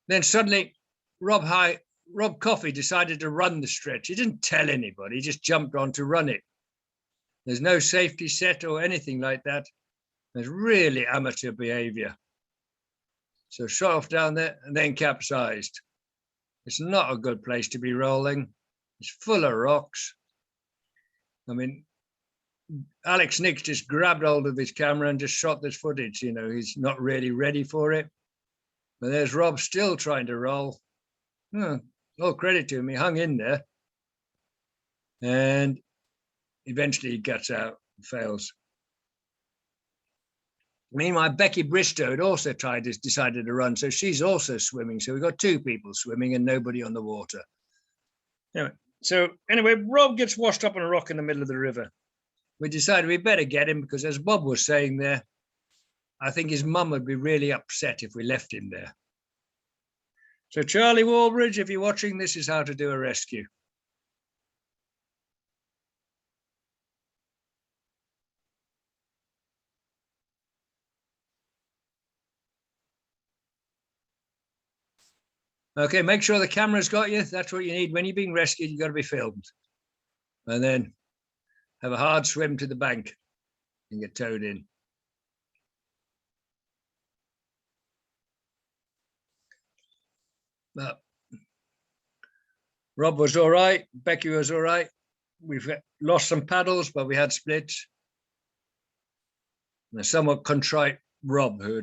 then suddenly Rob Coffey decided to run the stretch. He didn't tell anybody, he just jumped on to run it. There's no safety set or anything like that. There's really amateur behavior. So shot off down there and then capsized. It's not a good place to be rolling. It's full of rocks. I mean, Alex Nix just grabbed hold of his camera and just shot this footage. You know, he's not really ready for it. But there's Rob still trying to roll. All credit to him, he hung in there. And eventually he gets out and fails. Meanwhile, Becky Bristow had also decided to run, so she's also swimming. So we've got two people swimming and nobody on the water. Anyway, Rob gets washed up on a rock in the middle of the river. We decided we better get him because, as Bob was saying there, I think his mum would be really upset if we left him there. So Charlie Walbridge, if you're watching, this is how to do a rescue. Okay, make sure the camera's got you. That's what you need. When you're being rescued, you've got to be filmed. And then have a hard swim to the bank and get towed in. But Rob was all right. Becky was all right. We've lost some paddles, but we had splits. And a somewhat contrite Rob, who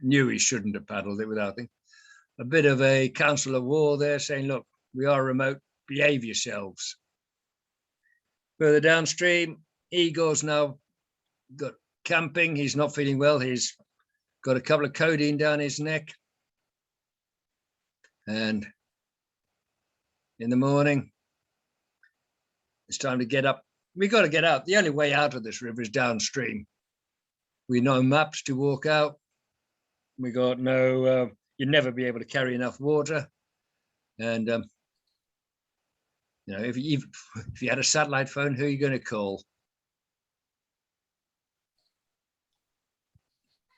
knew he shouldn't have paddled it without him. A bit of a council of war there saying, look, we are remote, behave yourselves. Further downstream, Eagle's now got camping. He's not feeling well. He's got a couple of codeine down his neck. And in the morning, it's time to get up. We got to get out. The only way out of this river is downstream. We know maps to walk out. We got no, you'd never be able to carry enough water. And, you know, if you had a satellite phone, who are you going to call?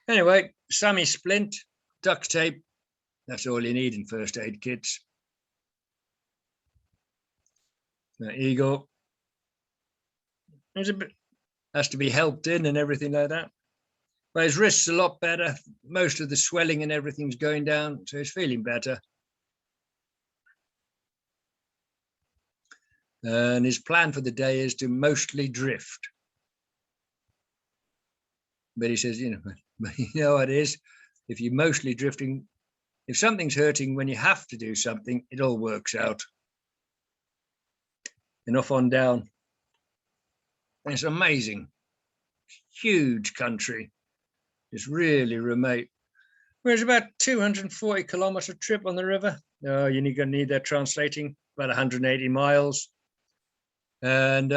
Anyway, Sammy splint, duct tape. That's all you need in first aid kits. Now, Eagle has to be helped in and everything like that. But his wrist's a lot better. Most of the swelling and everything's going down, so he's feeling better. And his plan for the day is to mostly drift. But he says, you know what it is? If you're mostly drifting, if something's hurting when you have to do something, it all works out. And off on down. It's amazing. Huge country. It's really remote. Well, it's about 240 kilometer trip on the river. You're going to need that translating, about 180 miles. And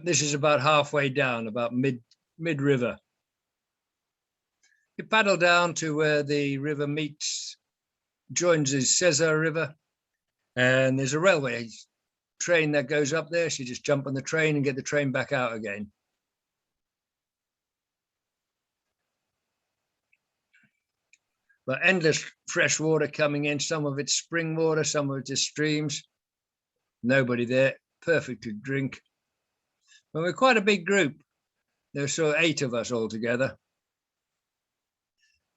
this is about halfway down, about mid-river. You paddle down to where the river joins the Cerro River, and there's a railway train that goes up there. So you just jump on the train and get the train back out again. but endless fresh water coming in. Some of it's spring water, some of it is streams. Nobody there, perfect to drink. But we're quite a big group. There were sort of 8 of us all together,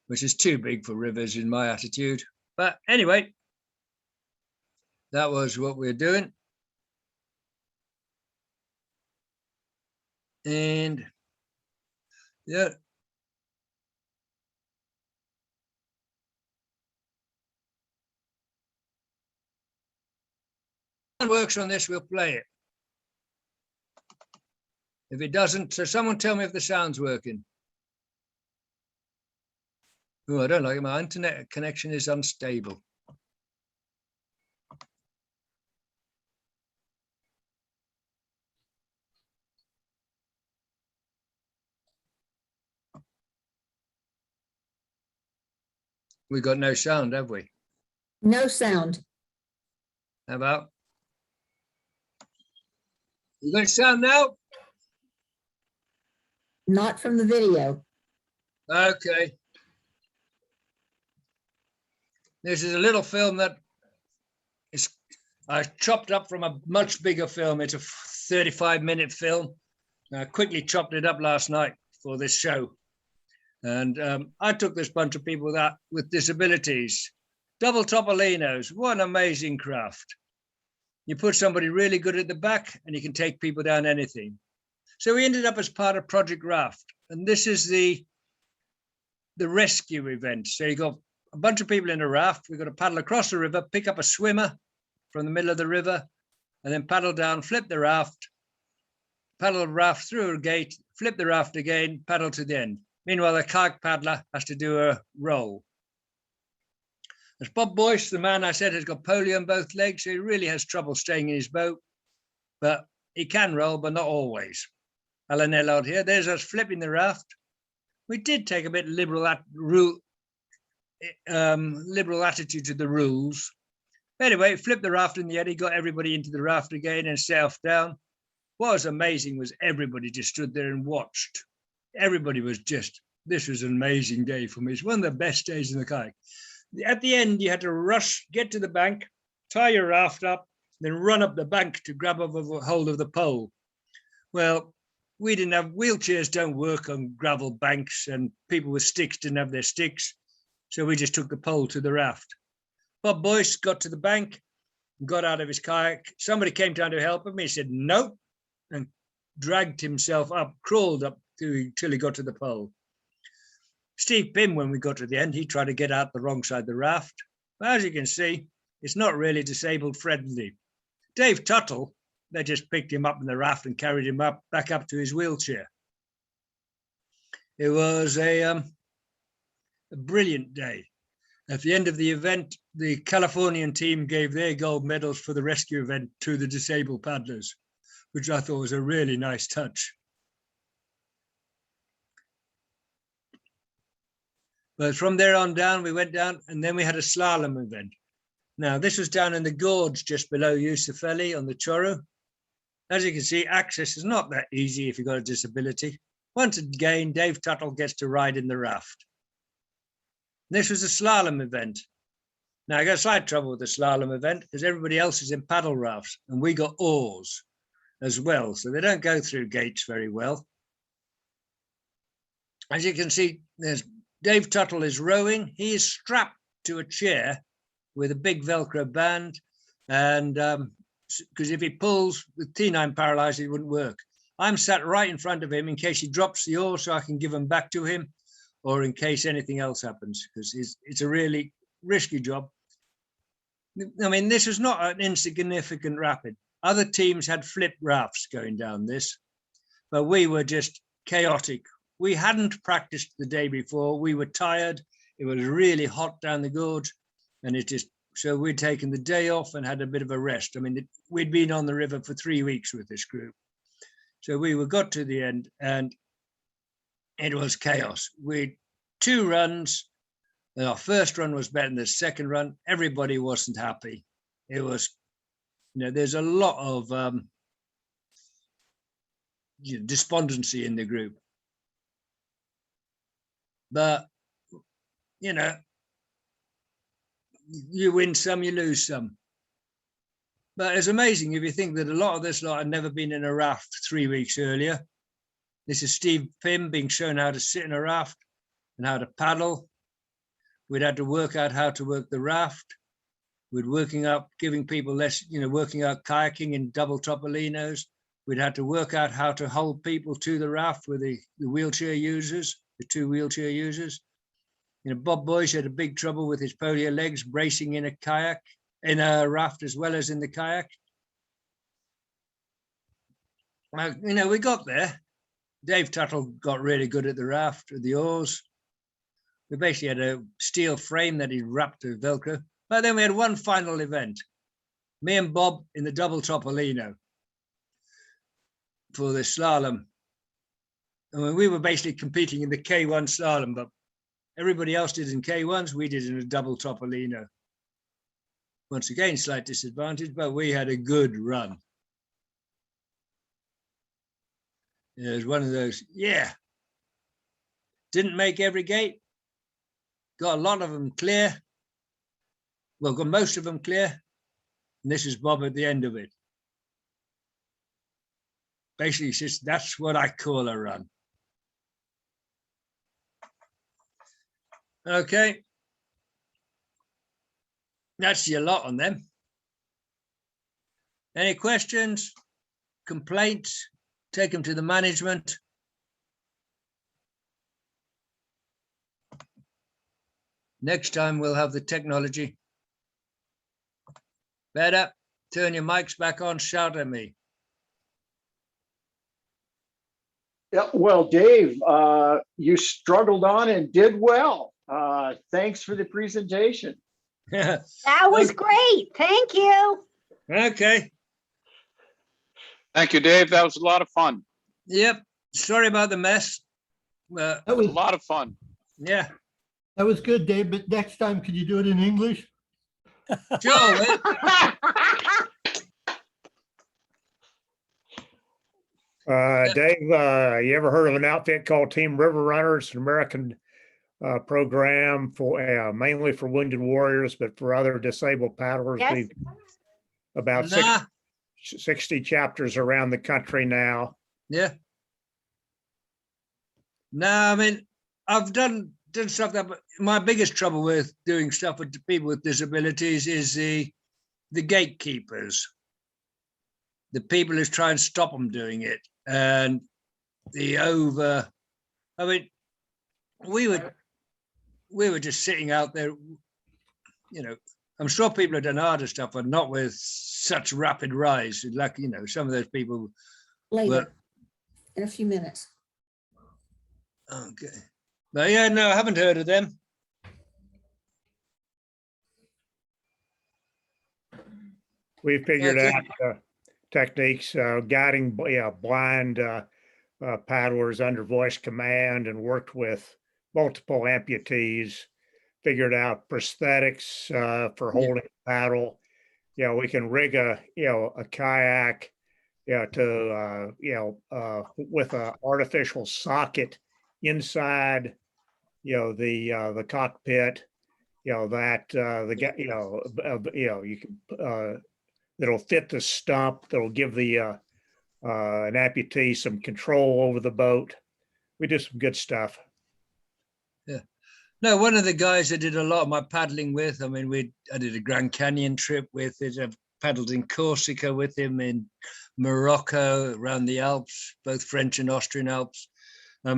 which is too big for rivers in my attitude. But anyway, that was what we're doing. And yeah. If it works on this, we'll play it. If it doesn't, so someone tell me if the sound's working. Oh, I don't like it. My internet connection is unstable. We got no sound, have we? No sound. How about? You got sound now? Not from the video. Okay. This is a little film that is I chopped up from a much bigger film. It's a 35-minute film. I quickly chopped it up last night for this show. And I took this bunch of people with disabilities. Double Topolinos, what an amazing craft. You put somebody really good at the back and you can take people down anything. So we ended up as part of Project Raft. And this is the rescue event. So you got a bunch of people in a raft. We've got to paddle across the river, pick up a swimmer from the middle of the river, and then paddle down, flip the raft, paddle the raft through a gate, flip the raft again, paddle to the end. Meanwhile, the kayak paddler has to do a roll. There's Bob Boyce, the man I said has got polio in both legs, so he really has trouble staying in his boat, but he can roll, but not always. Alan Ellard here, there's us flipping the raft. We did take a bit liberal attitude to the rules. Anyway, flipped the raft in the eddy, got everybody into the raft again and self down. What was amazing was everybody just stood there and watched. Everybody was this was an amazing day for me. It's one of the best days in the kayak. At the end, you had to rush, get to the bank, tie your raft up, then run up the bank to grab a hold of the pole. Well, we didn't have wheelchairs, don't work on gravel banks, and people with sticks didn't have their sticks. So we just took the pole to the raft. Bob Boyce got to the bank, got out of his kayak. Somebody came down to help him. He said, no, and dragged himself up, crawled up till he got to the pole. Steve Pym, when we got to the end, he tried to get out the wrong side of the raft. But as you can see, it's not really disabled friendly. Dave Tuttle, they just picked him up in the raft and carried him back up to his wheelchair. It was a brilliant day. At the end of the event, the Californian team gave their gold medals for the rescue event to the disabled paddlers, which I thought was a really nice touch. But from there on down, we went down and then we had a slalom event. Now, this was down in the gorge just below Yusufeli on the Cerro. As you can see, access is not that easy if you've got a disability. Once again, Dave Tuttle gets to ride in the raft. This was a slalom event. Now, I got slight trouble with the slalom event because everybody else is in paddle rafts and we got oars as well. So they don't go through gates very well. As you can see, there's Dave Tuttle is rowing. He is strapped to a chair with a big Velcro band. And because if he pulls with T9 paralyzed, it wouldn't work. I'm sat right in front of him in case he drops the oar so I can give them back to him, or in case anything else happens, because it's a really risky job. I mean, this is not an insignificant rapid. Other teams had flip rafts going down this, but we were just chaotic. We hadn't practiced the day before. We were tired. It was really hot down the gorge, and so we'd taken the day off and had a bit of a rest. I mean, we'd been on the river for 3 weeks with this group. So we got to the end and it was chaos. We had 2 runs. Our first run was better than the second run. Everybody wasn't happy. It was, there's a lot of despondency in the group. But, you win some, you lose some. But it's amazing if you think that a lot of this lot had never been in a raft 3 weeks earlier. This is Steve Pym being shown how to sit in a raft and how to paddle. We'd had to work out how to work the raft. We'd working up, giving people less, working out kayaking in double topolinos. We'd had to work out how to hold people to the raft with the wheelchair users, the 2 wheelchair users. Bob Boyce had a big trouble with his polio legs bracing in a raft as well as in the kayak. We got there. Dave Tuttle got really good at the raft, at the oars. We basically had a steel frame that he wrapped with Velcro. But then we had one final event. Me and Bob in the double topolino for the slalom. And we were basically competing in the K1 slalom, but everybody else did in K1s, we did in a double topolino. Once again, slight disadvantage, but we had a good run. It was one of those, didn't make every gate, got a lot of them clear. Well, got most of them clear. And this is Bob at the end of it. Basically, says, that's what I call a run. Okay. That's your lot on them. Any questions, complaints? Take them to the management. Next time we'll have the technology. Better, turn your mics back on, shout at me. Yeah, well, Dave, you struggled on and did well. Thanks for the presentation. That was great. Thank you. Okay. Thank you, Dave. That was a lot of fun. Yep. Sorry about the mess. That was a lot of fun. Yeah. That was good, Dave, but next time, could you do it in English? Sure. Dave, you ever heard of an outfit called Team River Runner? It's an American program for mainly for wounded warriors, but for other disabled paddlers. Yes. We've about 60 chapters around the country now. Yeah. No, I mean, I've done stuff that, but my biggest trouble with doing stuff with people with disabilities is the gatekeepers, the people who try and stop them doing it, and I mean, we were just sitting out there, I'm sure people have done harder stuff, but not with such rapid rise. Like, some of those people Later, in a few minutes. Okay. But yeah, no, I haven't heard of them. We figured out techniques guiding blind paddlers under voice command, and worked with multiple amputees. Figured out prosthetics for holding a paddle. We can rig a kayak to with an artificial socket inside the cockpit, that you can that'll fit the stump, that'll give the an amputee some control over the boat. We do some good stuff. Yeah. No, one of the guys I did a lot of my paddling with, I mean, I did a Grand Canyon trip with it. I've paddled in Corsica with him, in Morocco, around the Alps, both French and Austrian Alps.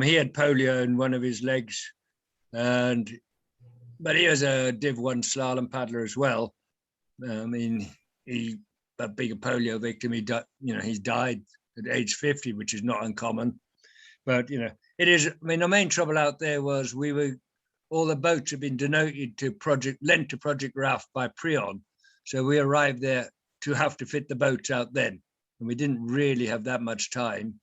He had polio in one of his legs, but he was a Div 1 slalom paddler as well. I mean, he a big polio victim. He died, he's died at age 50, which is not uncommon. But it is. I mean, the main trouble out there was all the boats had been lent to Project Raft by Prion, so we arrived there to have to fit the boats out then, and we didn't really have that much time.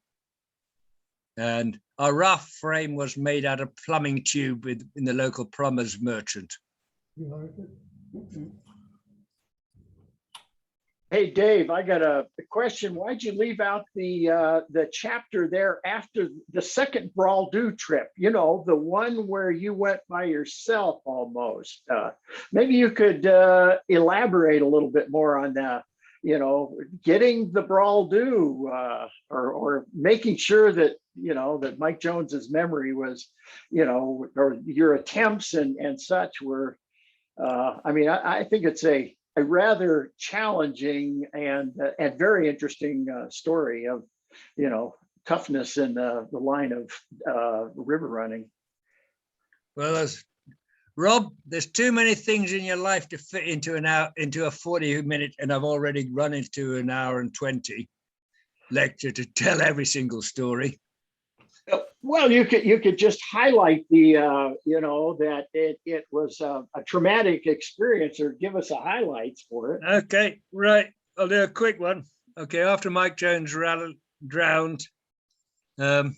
And our raft frame was made out of plumbing tube in the local plumber's merchant. Hey, Dave, I got a question. Why'd you leave out the chapter there after the second Brawl Do trip? You know, the one where you went by yourself almost. Maybe you could elaborate a little bit more on you know, getting the Brawl Do or making sure that, you know, that Mike Jones's memory was, you know, or your attempts and such were, I mean, I think it's a rather challenging and very interesting story of, you know, toughness in the line of river running. Well, Rob, there's too many things in your life to fit into an hour, into a 40-minute, and I've already run into an hour and 20 lecture to tell every single story. Well, you could just highlight the, you know, that it was a traumatic experience, or give us a highlights for it. Okay, right. I'll do a quick one. Okay, after Mike Jones drowned, it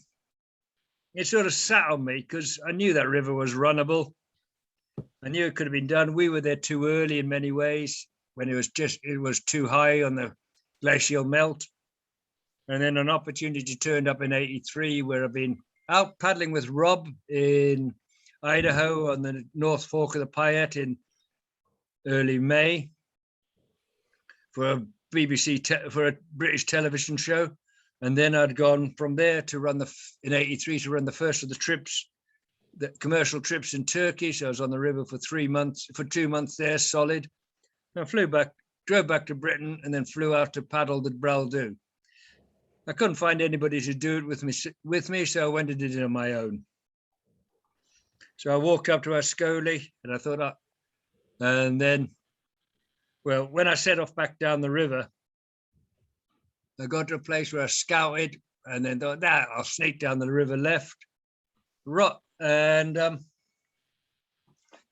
sort of sat on me because I knew that river was runnable. I knew it could have been done. We were there too early in many ways when it was too high on the glacial melt. And then an opportunity turned up in '83 where I've been out paddling with Rob in Idaho on the North Fork of the Payette in early May for a for a British television show. And then I'd gone from there to run in '83 to run the first of the trips, the commercial trips in Turkey. So I was on the river for 2 months there, solid. I drove back to Britain, and then flew out to paddle the Brawl Do. I couldn't find anybody to do it with me, so I went and did it on my own. So I walked up to Ascoli, and I thought, and then, well, when I set off back down the river, I got to a place where I scouted, and then thought, I'll sneak down the river left, and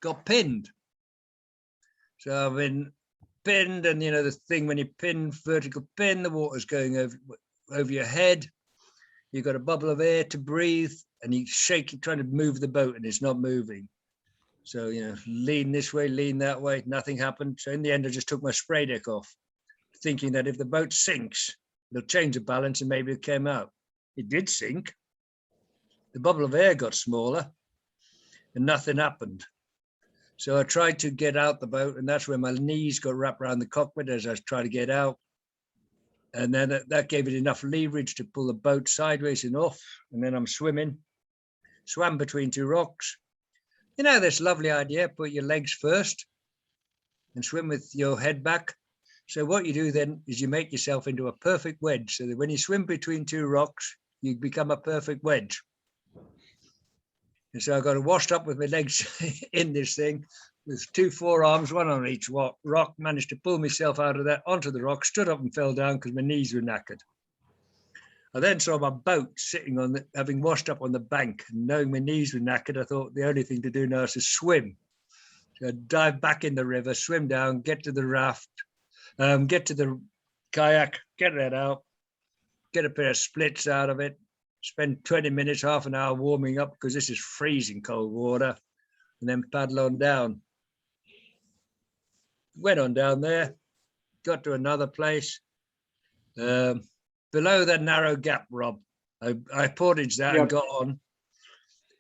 got pinned. So I've been pinned, and you know the thing when you pin, vertical pin, the water's going over your head. You've got a bubble of air to breathe, and you shake, trying to move the boat, and it's not moving. So, you know, lean this way, lean that way, nothing happened. So in the end, I just took my spray deck off, thinking that if the boat sinks, it'll change the balance and maybe it came out. It did sink. The bubble of air got smaller and nothing happened. So I tried to get out the boat, and that's where my knees got wrapped around the cockpit as I was trying to get out. And then that gave it enough leverage to pull the boat sideways and off. And then I'm swam between two rocks. You know, this lovely idea, put your legs first and swim with your head back. So what you do then is you make yourself into a perfect wedge, so that when you swim between two rocks, you become a perfect wedge. And so I got washed up with my legs in this thing with two forearms, one on each rock, managed to pull myself out of that onto the rock, stood up and fell down because my knees were knackered. I then saw my boat sitting on having washed up on the bank, and knowing my knees were knackered, I thought the only thing to do now is to swim. So I dive back in the river, swim down, get to the raft, get to the kayak, get that out, get a pair of splits out of it, spend 20 minutes, half an hour warming up because this is freezing cold water, and then paddle on down. Went on down there, got to another place. Below that narrow gap, Rob, I portaged that and got on.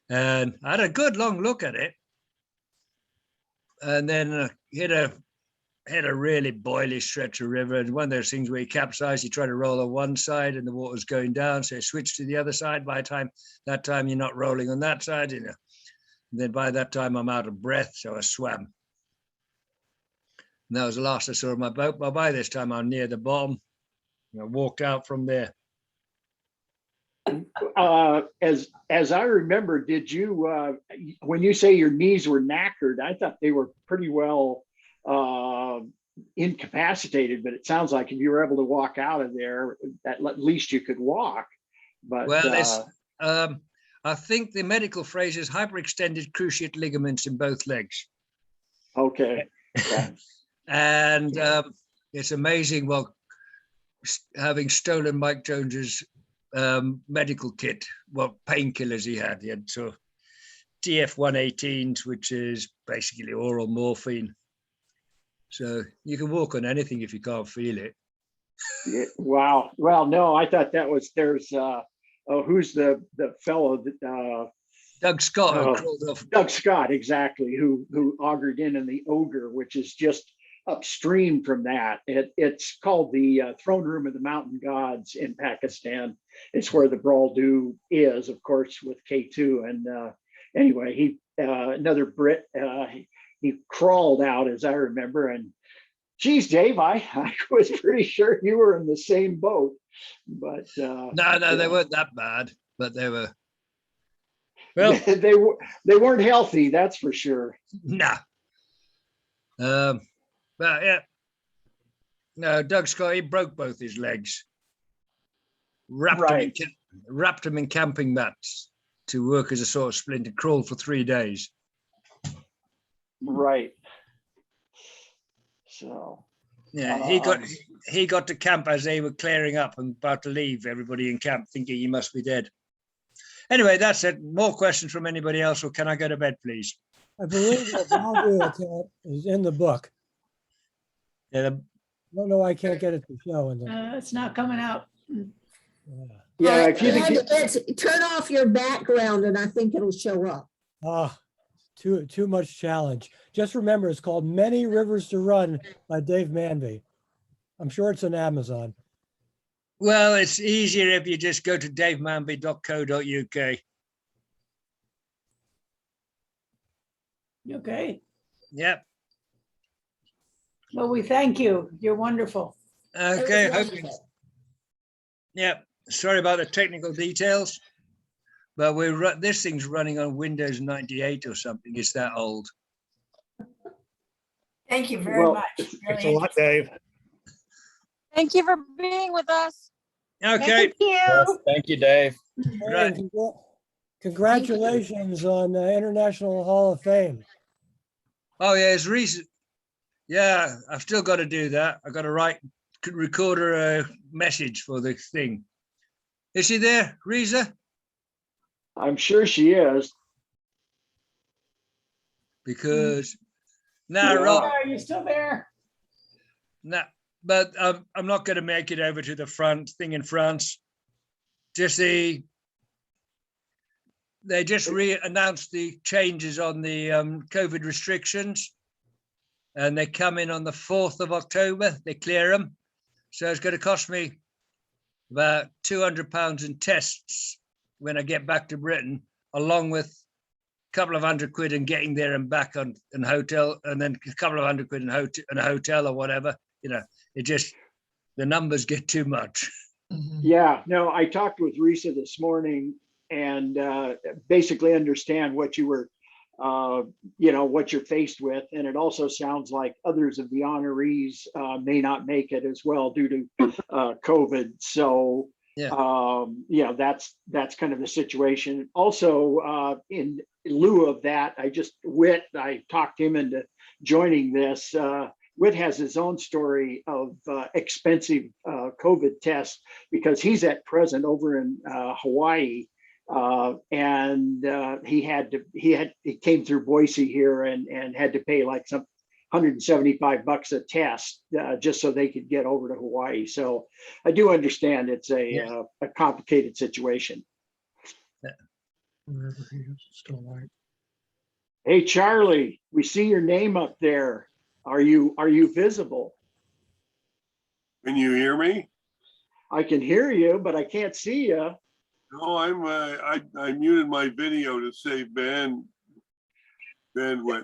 And I had a good long look at it. And then hit a really boily stretch of river. And one of those things where you capsize, you try to roll on one side and the water's going down. So you switch to the other side. By that time you're not rolling on that side, you know. And then by that time I'm out of breath, so I swam. And that was the last I saw of my boat. But by this time I'm near the bottom. And I walked out from there. As I remember, did you, when you say your knees were knackered, I thought they were pretty well incapacitated, but it sounds like if you were able to walk out of there, at least you could walk. But well, I think the medical phrase is hyperextended cruciate ligaments in both legs. Okay. And it's amazing. Well, having stolen Mike Jones's medical kit, what painkillers he had. He had so TF-118s, which is basically oral morphine. So you can walk on anything if you can't feel it. Yeah, wow. Well, no, I thought there's who's the fellow that Doug Scott who Oh. crawled off. Doug Scott, exactly, who augured in the Ogre, which is just upstream from that. It's called the Throne Room of the Mountain Gods in Pakistan. It's where the Brawl Do is, of course, with K2. And anyway, he another Brit. He crawled out, as I remember. And geez, Dave, I was pretty sure you were in the same boat. But No, they weren't that bad, but they were. Well, they weren't healthy, that's for sure. nah. But yeah. No, Doug Scott, he broke both his legs. Wrapped him in camping mats to work as a sort of splinter, crawled for 3 days. Right. So Yeah, he got to camp as they were clearing up and about to leave everybody in camp, thinking he must be dead. Anyway, that's it. More questions from anybody else, or can I go to bed, please? I believe the Manby account is in the book. Yeah, I don't know why I can't get it to show in the. It's not coming out. yeah, if you Turn off your background and I think it'll show up. Too much challenge. Just remember, it's called Many Rivers to Run by Dave Manby. I'm sure it's on Amazon. well, it's easier if you just go to davemanby.co.uk. Okay. Yep. Well, we thank you. You're wonderful. Okay. It was Hopefully. wonderful. Yep. Sorry about the technical details, but this thing's running on Windows 98 or something. It's that old. Thank you very Well, much. Thanks a lot, Dave. Thank you for being with us. Okay. Thank you. Thank you, Dave. Right. And congratulations on the International Hall of Fame. Oh yeah, it's recent. Yeah, I've still got to do that. I got to record a message for the thing. Is she there, Reza? I'm sure she is. Because Yeah. Are you still there? no, but I'm not going to make it over to the front thing in France. They just announced the changes on the COVID restrictions, and they come in on the 4th of October. They clear them, so it's going to cost me about £200 in tests when I get back to Britain, along with a couple of £100 in getting there and back on hotel, and then a couple of £100 in a hotel or whatever. You know, the numbers get too much. Yeah, no, I talked with Risa this morning and basically understand what you were, what you're faced with. And it also sounds like others of the honorees may not make it as well due to COVID. So, yeah, that's kind of the situation. Also, in lieu of that, I talked him into joining this. Whit has his own story of expensive COVID tests because he's at present over in Hawaii, and he came through Boise here and had to pay like some $175 a test just so they could get over to Hawaii. So I do understand it's a complicated situation. Hey Charlie, we see your name up there. Are you visible? Can you hear me? I can hear you, but I can't see you. No, I muted my video to save bandwidth.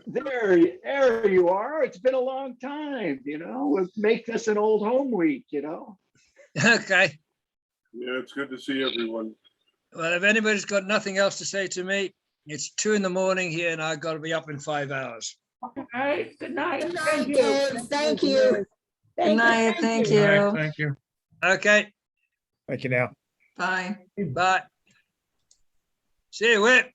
There you are. It's been a long time, We'll make this an old home week, Okay. Yeah, it's good to see everyone. Well, if anybody's got nothing else to say to me, it's 2 a.m. here and I've got to be up in 5 hours. All right. Good night. Good night, Thank you. Dave. Thank you. Good night. Thank All right, you. thank you. Okay. Thank you now. Bye. Bye. See you, Whit.